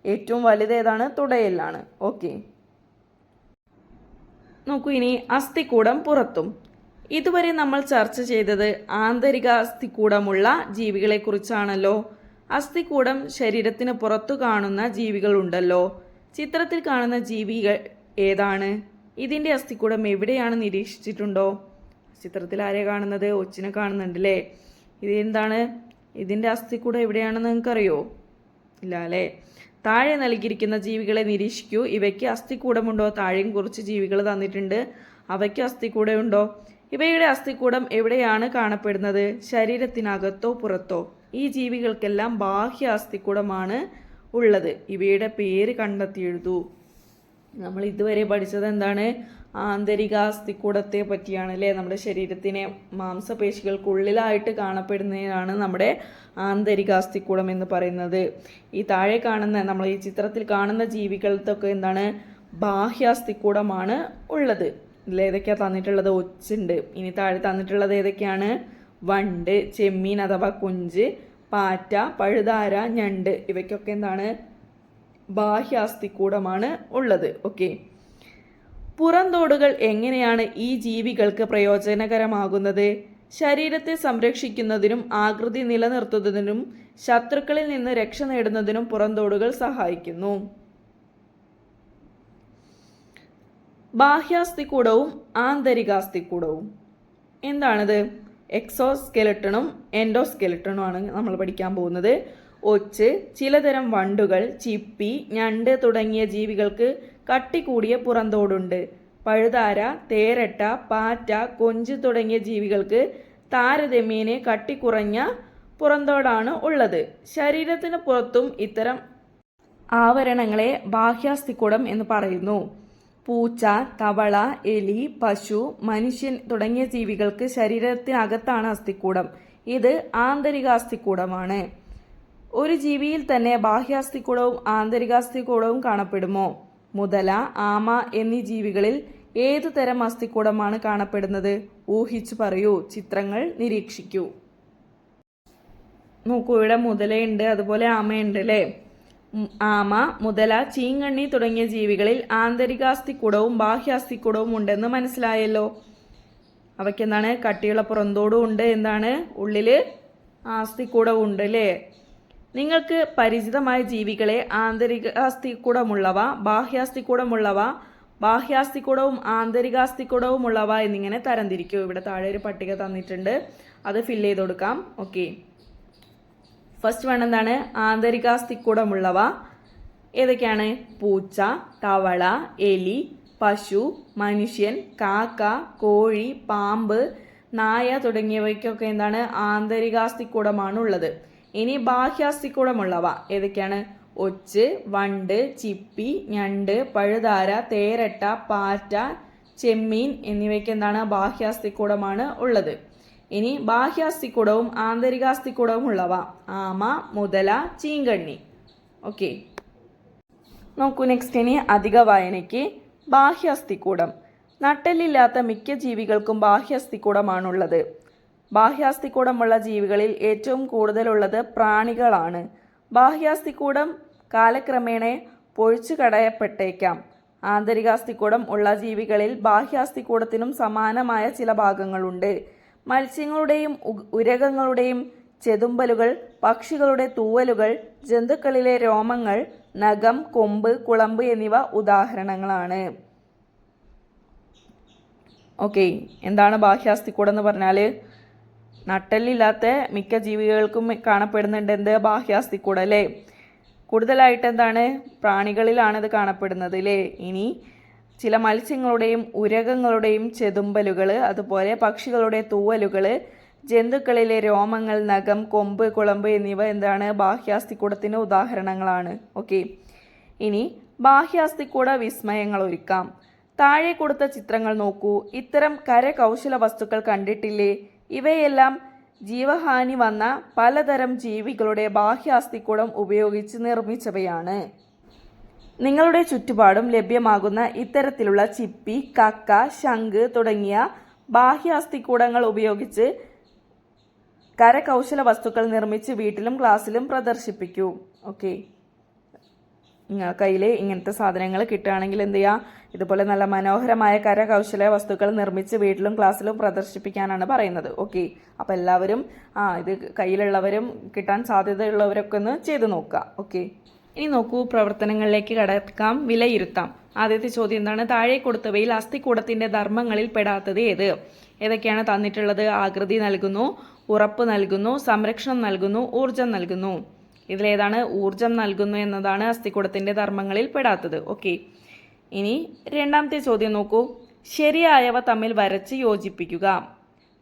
ഏറ്റവും വലുത് ഏതാണ്? തുടയലാണ്. ഓക്കെ, നോക്കൂ ഇനി അസ്ഥികൂടം പുറത്തും. ഇതുവരെ നമ്മൾ ചർച്ച ചെയ്തത് ആന്തരിക അസ്ഥികൂടമുള്ള ജീവികളെ കുറിച്ചാണല്ലോ. അസ്ഥികൂടം ശരീരത്തിന് പുറത്തു കാണുന്ന ജീവികളുണ്ടല്ലോ. ചിത്രത്തിൽ കാണുന്ന ജീവികൾ ഏതാണ്? ഇതിൻ്റെ അസ്ഥികൂടം എവിടെയാണ് നിരീക്ഷിച്ചിട്ടുണ്ടോ? ചിത്രത്തിൽ ആരെ കാണുന്നത്? ഒച്ചിനെ കാണുന്നുണ്ടല്ലേ. ഇതെന്താണ്? ഇതിൻ്റെ അസ്ഥികൂടം എവിടെയാണെന്ന് നിങ്ങൾക്കറിയോ? ഇല്ല അല്ലേ. താഴെ നൽകിയിരിക്കുന്ന ജീവികളെ നിരീക്ഷിക്കൂ. ഇവയ്ക്ക് അസ്ഥികൂടമുണ്ടോ? താഴെയും കുറച്ച് ജീവികൾ തന്നിട്ടുണ്ട്. അവയ്ക്ക് അസ്ഥികൂടമുണ്ടോ? ഇവയുടെ അസ്ഥികൂടം എവിടെയാണ് കാണപ്പെടുന്നത്? ശരീരത്തിനകത്തോ പുറത്തോ? ഈ ജീവികൾക്കെല്ലാം ബാഹ്യ അസ്ഥികൂടമാണ് ഉള്ളത്. ഇവയുടെ പേര് കണ്ടെത്തി എഴുതൂ. നമ്മൾ ഇതുവരെ പഠിച്ചത് എന്താണ്? ആന്തരിക അസ്ഥികൂടത്തെ പറ്റിയാണ് അല്ലേ. നമ്മുടെ ശരീരത്തിനെ മാംസപേശികൾക്കുള്ളിലായിട്ട് കാണപ്പെടുന്നതാണ് നമ്മുടെ ആന്തരിക അസ്ഥികൂടം എന്ന് പറയുന്നത്. ഈ താഴെ കാണുന്ന നമ്മൾ ഈ ചിത്രത്തിൽ കാണുന്ന ജീവികൾക്കൊക്കെ എന്താണ്? ബാഹ്യ അസ്ഥികൂടമാണ് ഉള്ളത്. ഇതിലേതൊക്കെയാണ് തന്നിട്ടുള്ളത്? ഒച്ചുണ്ട്. ഇനി താഴെ തന്നിട്ടുള്ളത് ഏതൊക്കെയാണ്? വണ്ട്, ചെമ്മീൻ അഥവാ കുഞ്ച്, പാറ്റ, പഴുതാര, ഞണ്ട്. ഇവയ്ക്കൊക്കെ എന്താണ്? ബാഹ്യ അസ്ഥികൂടമാണ് ഉള്ളത്. ഓക്കെ, പുറന്തോടുകൾ എങ്ങനെയാണ് ഈ ജീവികൾക്ക് പ്രയോജനകരമാകുന്നത്? ശരീരത്തെ സംരക്ഷിക്കുന്നതിനും ആകൃതി നിലനിർത്തുന്നതിനും ശത്രുക്കളിൽ നിന്ന് രക്ഷ നേടുന്നതിനും പുറന്തോടുകൾ സഹായിക്കുന്നു. ബാഹ്യാസ്ഥികൂടവും ആന്തരികാസ്ഥികൂടവും എന്താണത്? എക്സോസ്കെലട്ടണും എൻഡോസ്കെലട്ടണുമാണ് നമ്മൾ പഠിക്കാൻ പോകുന്നത്. ഒച്ച്, ചിലതരം വണ്ടുകൾ, ചിപ്പി, ഞണ്ട് തുടങ്ങിയ ജീവികൾക്ക് കട്ടി കൂടിയ പുറന്തോടുണ്ട്. പഴുതാര, തേരട്ട, പാറ്റ, കൊഞ്ച് തുടങ്ങിയ ജീവികൾക്ക് താരതമ്യേന കട്ടി കുറഞ്ഞ പുറന്തോടാണ് ഉള്ളത്. ശരീരത്തിന് പുറത്തും ഇത്തരം ആവരണങ്ങളെ ബാഹ്യാസ്ഥികൂടം എന്ന് പറയുന്നു. പൂച്ച, തവള, എലി, പശു, മനുഷ്യൻ തുടങ്ങിയ ജീവികൾക്ക് ശരീരത്തിനകത്താണ് അസ്ഥികൂടം. ഇത് ആന്തരികാസ്ഥികൂടമാണ്. ഒരു ജീവിയിൽ തന്നെ ബാഹ്യാസ്ഥികൂടവും ആന്തരികാസ്ഥികൂടവും കാണപ്പെടുമോ? മുതല, ആമ എന്നീ ജീവികളിൽ ഏതു തരം അസ്ഥികൂടമാണ് കാണപ്പെടുന്നത്? ഊഹിച്ചു പറയൂ. ചിത്രങ്ങൾ നിരീക്ഷിക്കൂ. നോക്കൂ, ഇവിടെ മുതലയുണ്ട്, അതുപോലെ ആമയുണ്ട് അല്ലേ. ആമ, മുതല, ചീങ്കണ്ണി തുടങ്ങിയ ജീവികളിൽ ആന്തരികാസ്ഥികൂടവും ബാഹ്യാസ്ഥികൂടവും ഉണ്ടെന്ന് മനസ്സിലായല്ലോ. അവയ്ക്ക് എന്താണ്? കട്ടിയുള്ള പുറന്തോടും ഉണ്ട്. എന്താണ്? ഉള്ളില് അസ്ഥികൂടവും ഉണ്ട് അല്ലേ. നിങ്ങൾക്ക് പരിചിതമായ ജീവികളെ ആന്തരികാസ്ഥികൂടമുള്ളവ, ബാഹ്യാസ്ഥികൂടമുള്ളവ, ബാഹ്യാസ്ഥികൂടവും ആന്തരികാസ്ഥികൂടവുമുള്ളവ എന്നിങ്ങനെ തരംതിരിക്കൂ. ഇവിടെ താഴെ ഒരു പട്ടിക തന്നിട്ടുണ്ട്, അത് ഫില്ല് ചെയ്ത് കൊടുക്കാം. ഓക്കെ, ഫസ്റ്റ് വൺ എന്താണ്? ആന്തരികാസ്ഥികൂടമുള്ളവ ഏതൊക്കെയാണ്? പൂച്ച, തവള, എലി, പശു, മനുഷ്യൻ, കാക്ക, കോഴി, പാമ്പ്, നായ തുടങ്ങിയവയ്ക്കൊക്കെ എന്താണ്? ആന്തരികാസ്ഥികൂടമാണ് ഉള്ളത്. ഇനി ബാഹ്യാസ്ഥികൂടമുള്ളവ ഏതൊക്കെയാണ്? ഒച്ച്, വണ്ട്, ചിപ്പി, ഞണ്ട്, പഴുതാര, തേരട്ട, പാറ്റ, ചെമ്മീൻ എന്നിവയ്ക്ക് എന്താണ്? ബാഹ്യാസ്ഥികൂടമാണ് ഉള്ളത്. ഇനി ബാഹ്യാസ്ഥികൂടവും ആന്തരികാസ്ഥികൂടവും ഉള്ളവ: ആമ, മുതല, ചീങ്കണ്ണി. ഓക്കെ, നോക്കൂ നെക്സ്റ്റ്. ഇനി അധിക വായനയ്ക്ക് ബാഹ്യാസ്ഥികൂടം. നട്ടെല്ലില്ലാത്ത മിക്ക ജീവികൾക്കും ബാഹ്യാസ്ഥികൂടമാണുള്ളത്. ബാഹ്യാസ്ഥികൂടമുള്ള ജീവികളിൽ ഏറ്റവും കൂടുതലുള്ളത് പ്രാണികളാണ്. ബാഹ്യാസ്ഥികൂടം കാലക്രമേണ പൊഴിച്ചു കളയപ്പെട്ടേക്കാം. ആന്തരികാസ്ഥികൂടം ഉള്ള ജീവികളിൽ ബാഹ്യാസ്ഥികൂടത്തിനും സമാനമായ ചില ഭാഗങ്ങളുണ്ട്. മത്സ്യങ്ങളുടെയും ഉരഗങ്ങളുടെയും ചെതുമ്പലുകൾ, പക്ഷികളുടെ തൂവലുകൾ, ജന്തുക്കളിലെ രോമങ്ങൾ, നഖം, കൊമ്പ്, കുളമ്പ് എന്നിവ ഉദാഹരണങ്ങളാണ്. ഓക്കെ, എന്താണ് ബാഹ്യാസ്ഥികൂടം എന്ന് പറഞ്ഞാൽ? നട്ടെല്ലില്ലാത്ത മിക്ക ജീവികൾക്കും കാണപ്പെടുന്നുണ്ട് എന്ത്? ബാഹ്യാസ്ഥികൂടം അല്ലേ. കൂടുതലായിട്ട് എന്താണ്? പ്രാണികളിലാണ് ഇത് കാണപ്പെടുന്നത് അല്ലേ. ഇനി ചില മത്സ്യങ്ങളുടെയും ഉരഗങ്ങളുടെയും ചെതുമ്പലുകൾ, അതുപോലെ പക്ഷികളുടെ തൂവലുകൾ, ജന്തുക്കളിലെ രോമങ്ങൾ, നഖം, കൊമ്പ്, കുളമ്പ് എന്നിവ എന്താണ്? ബാഹ്യാസ്ഥികൂടത്തിന് ഉദാഹരണങ്ങളാണ്. ഓക്കെ, ഇനി ബാഹ്യാസ്ഥികൂട വിസ്മയങ്ങൾ ഒരുക്കാം. താഴെ കൊടുത്ത ചിത്രങ്ങൾ നോക്കൂ. ഇത്തരം കരകൗശല വസ്തുക്കൾ കണ്ടിട്ടില്ലേ? ഇവയെല്ലാം ജീവഹാനി വന്ന പലതരം ജീവികളുടെ ബാഹ്യാസ്ഥികൂടം ഉപയോഗിച്ച് നിർമ്മിച്ചവയാണ്. നിങ്ങളുടെ ചുറ്റുപാടും ലഭ്യമാകുന്ന ഇത്തരത്തിലുള്ള ചിപ്പി, കക്ക, ശംഖ് തുടങ്ങിയ ബാഹ്യാസ്ഥികൂടങ്ങൾ ഉപയോഗിച്ച് കരകൗശല വസ്തുക്കൾ നിർമ്മിച്ച് വീട്ടിലും ക്ലാസ്സിലും പ്രദർശിപ്പിക്കൂ. ഓക്കെ, കയ്യിൽ ഇങ്ങനത്തെ സാധനങ്ങൾ കിട്ടുകയാണെങ്കിൽ എന്ത് ചെയ്യുക? ഇതുപോലെ നല്ല മനോഹരമായ കരകൗശല വസ്തുക്കൾ നിർമ്മിച്ച് വീട്ടിലും ക്ലാസ്സിലും പ്രദർശിപ്പിക്കാനാണ് പറയുന്നത്. ഓക്കെ, അപ്പോൾ എല്ലാവരും ഇത് കയ്യിലുള്ളവരും കിട്ടാൻ സാധ്യതയുള്ളവരൊക്കെ ഒന്ന് ചെയ്ത് നോക്കുക. ഓക്കെ, ഇനി നോക്കൂ, പ്രവർത്തനങ്ങളിലേക്ക് കടക്കാം. വിലയിരുത്താം. ആദ്യത്തെ ചോദ്യം എന്താണ്? താഴെ കൊടുത്തവയിൽ അസ്ഥികൂടത്തിൻ്റെ ധർമ്മങ്ങളിൽ പെടാത്തത് ഏത്? ഏതൊക്കെയാണ് തന്നിട്ടുള്ളത്? ആകൃതി നൽകുന്നു, ഉറപ്പ് നൽകുന്നു, സംരക്ഷണം നൽകുന്നു, ഊർജം നൽകുന്നു. ഇതിലേതാണ് ഊർജം നൽകുന്നു എന്നതാണ് അസ്ഥികൂടത്തിൻ്റെ ധർമ്മങ്ങളിൽ പെടാത്തത്. ഓക്കെ, ഇനി രണ്ടാമത്തെ ചോദ്യം നോക്കൂ. ശരിയായവ തമ്മിൽ വരച്ച് യോജിപ്പിക്കുക.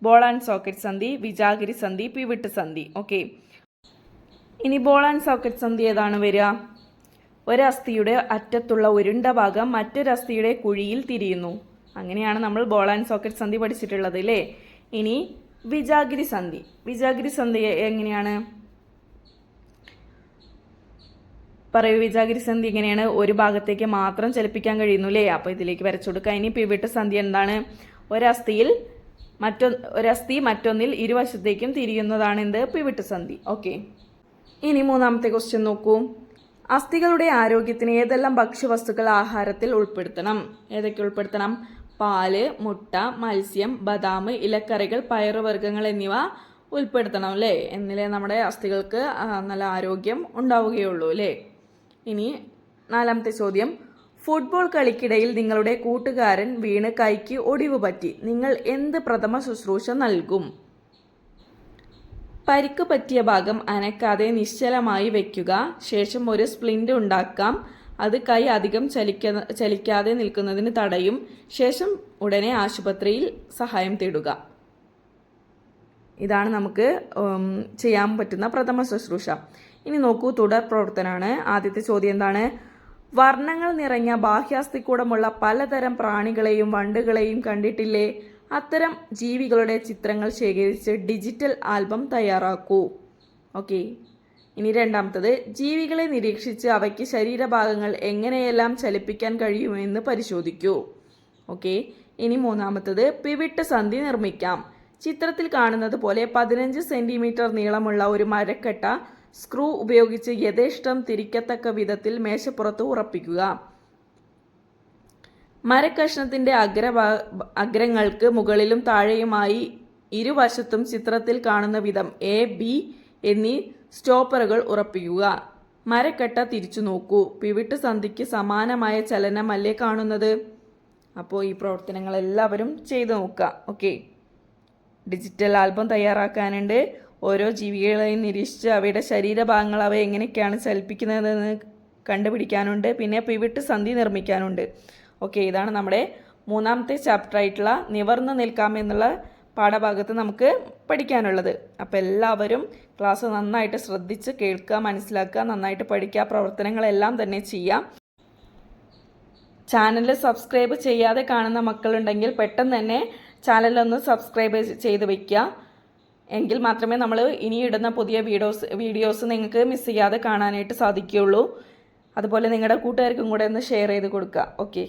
ബോൾ ആൻഡ് സോക്കറ്റ് സന്ധി, വിജാഗിരി സന്ധി, പിവിട്ട് സന്ധി. ഓക്കെ, ഇനി ബോൾ ആൻഡ് സോക്കറ്റ് സന്ധി ഏതാണ് വരിക? ഒരസ്ഥിയുടെ അറ്റത്തുള്ള ഉരുണ്ട ഭാഗം മറ്റൊരസ്ഥിയുടെ കുഴിയിൽ തിരിയുന്നു. അങ്ങനെയാണ് നമ്മൾ ബോൾ ആൻഡ് സോക്കറ്റ് സന്ധി പഠിച്ചിട്ടുള്ളത് അല്ലേ? ഇനി വിജാഗിരി സന്ധി. വിജാഗിരി സന്ധി എങ്ങനെയാണ്? പറയൂ, വിജാഗിരി സന്ധി എങ്ങനെയാണ്? ഒരു ഭാഗത്തേക്ക് മാത്രം ചലിപ്പിക്കാൻ കഴിയുന്നു അല്ലേ? അപ്പോൾ ഇതിലേക്ക് വരച്ചു കൊടുക്കുക. ഇനി പിവിട്ട് സന്ധി എന്താണ്? ഒരസ്ഥി മറ്റൊന്നിൽ ഇരുവശത്തേക്കും തിരിയുന്നതാണ് എന്ത്? പിവിട്ട് സന്ധി. ഓക്കെ, ഇനി മൂന്നാമത്തെ ക്വസ്റ്റ്യൻ നോക്കൂ. അസ്ഥികളുടെ ആരോഗ്യത്തിന് ഏതെല്ലാം ഭക്ഷ്യവസ്തുക്കൾ ആഹാരത്തിൽ ഉൾപ്പെടുത്തണം? ഏതൊക്കെ ഉൾപ്പെടുത്തണം? പാല്, മുട്ട, മത്സ്യം, ബദാം, ഇലക്കറികൾ, പയറുവർഗ്ഗങ്ങൾ എന്നിവ ഉൾപ്പെടുത്തണം അല്ലേ? എന്നിലേ നമ്മുടെ അസ്ഥികൾക്ക് നല്ല ആരോഗ്യം ഉണ്ടാവുകയുള്ളൂ അല്ലേ? ഇനി നാലാമത്തെ ചോദ്യം. ഫുട്ബോൾ കളിക്കിടയിൽ നിങ്ങളുടെ കൂട്ടുകാരൻ വീണ് കൈക്ക് ഒടിവ് പറ്റി. നിങ്ങൾ എന്ത് പ്രഥമ ശുശ്രൂഷ നൽകും? പരിക്ക് പറ്റിയ ഭാഗം അനക്കാതെ നിശ്ചലമായി വയ്ക്കുക. ശേഷം ഒരു സ്പ്ലിന്റ് ഉണ്ടാക്കാം. അത് കൈ അധികം ചലിക്കാതെ നിൽക്കുന്നതിന് തടയും. ശേഷം ഉടനെ ആശുപത്രിയിൽ സഹായം തേടുക. ഇതാണ് നമുക്ക് ചെയ്യാൻ പറ്റുന്ന പ്രഥമ ശുശ്രൂഷ. ഇനി നോക്കൂ, തുടർ പ്രവർത്തനമാണ്. ആദ്യത്തെ ചോദ്യം എന്താണ്? വർണ്ണങ്ങൾ നിറഞ്ഞ ബാഹ്യാസ്ഥികൂടമുള്ള പലതരം പ്രാണികളെയും വണ്ടുകളെയും കണ്ടിട്ടില്ലേ? അത്തരം ജീവികളുടെ ചിത്രങ്ങൾ ശേഖരിച്ച് ഡിജിറ്റൽ ആൽബം തയ്യാറാക്കൂ. ഓക്കെ, ഇനി രണ്ടാമത്തത്. ജീവികളെ നിരീക്ഷിച്ച് അവയ്ക്ക് ശരീരഭാഗങ്ങൾ എങ്ങനെയെല്ലാം ചലിപ്പിക്കാൻ കഴിയുമെന്ന് പരിശോധിക്കൂ. ഓക്കെ, ഇനി മൂന്നാമത്തത്. പിവിട്ട് സന്ധി നിർമ്മിക്കാം. ചിത്രത്തിൽ കാണുന്നത് പോലെ 15 സെന്റിമീറ്റർ നീളമുള്ള ഒരു മരക്കട്ട സ്ക്രൂ ഉപയോഗിച്ച് യഥേഷ്ടം തിരിക്കത്തക്ക വിധത്തിൽ മേശപ്പുറത്ത് ഉറപ്പിക്കുക. മരക്കഷ്ണത്തിന്റെ അഗ്രങ്ങൾക്ക് മുകളിലും താഴെയുമായി ഇരുവശത്തും ചിത്രത്തിൽ കാണുന്ന വിധം A, B എന്നീ സ്റ്റോപ്പറുകൾ ഉറപ്പിക്കുക. മരക്കട്ട തിരിച്ചു നോക്കൂ. പിവിട്ട് സന്ധിക്ക് സമാനമായ ചലനമല്ലേ കാണുന്നത്? അപ്പോൾ ഈ പ്രവർത്തനങ്ങൾ എല്ലാവരും ചെയ്തു നോക്കുക. ഓക്കെ, ഡിജിറ്റൽ ആൽബം തയ്യാറാക്കാനുണ്ട്. ഓരോ ജീവികളെയും നിരീക്ഷിച്ച് അവയുടെ ശരീരഭാഗങ്ങൾ അവ എങ്ങനെയൊക്കെയാണ് ചലിപ്പിക്കുന്നതെന്ന് കണ്ടുപിടിക്കാനുണ്ട്. പിന്നെ പിവിട്ട് സന്ധി നിർമ്മിക്കാനുണ്ട്. ഓക്കെ, ഇതാണ് നമ്മുടെ മൂന്നാമത്തെ ചാപ്റ്റർ ആയിട്ടുള്ള നിവർന്ന് നിൽക്കാം എന്നുള്ള പാഠഭാഗത്ത് നമുക്ക് പഠിക്കാനുള്ളത്. അപ്പോൾ എല്ലാവരും ക്ലാസ് നന്നായിട്ട് ശ്രദ്ധിച്ച് കേൾക്കുക, മനസ്സിലാക്കുക, നന്നായിട്ട് പഠിക്കുക, പ്രവർത്തനങ്ങളെല്ലാം തന്നെ ചെയ്യുക. ചാനൽ സബ്സ്ക്രൈബ് ചെയ്യാതെ കാണുന്ന മക്കളുണ്ടെങ്കിൽ പെട്ടെന്ന് തന്നെ ചാനലൊന്ന് സബ്സ്ക്രൈബ് ചെയ്ത് വയ്ക്കുക. എങ്കിൽ മാത്രമേ നമ്മൾ ഇനി ഇടുന്ന പുതിയ വീഡിയോസ് നിങ്ങൾക്ക് മിസ് ചെയ്യാതെ കാണാനായിട്ട് സാധിക്കുകയുള്ളൂ. അതുപോലെ നിങ്ങളുടെ കൂട്ടുകാർക്കും കൂടെ ഒന്ന് ഷെയർ ചെയ്ത് കൊടുക്കുക. ഓക്കെ.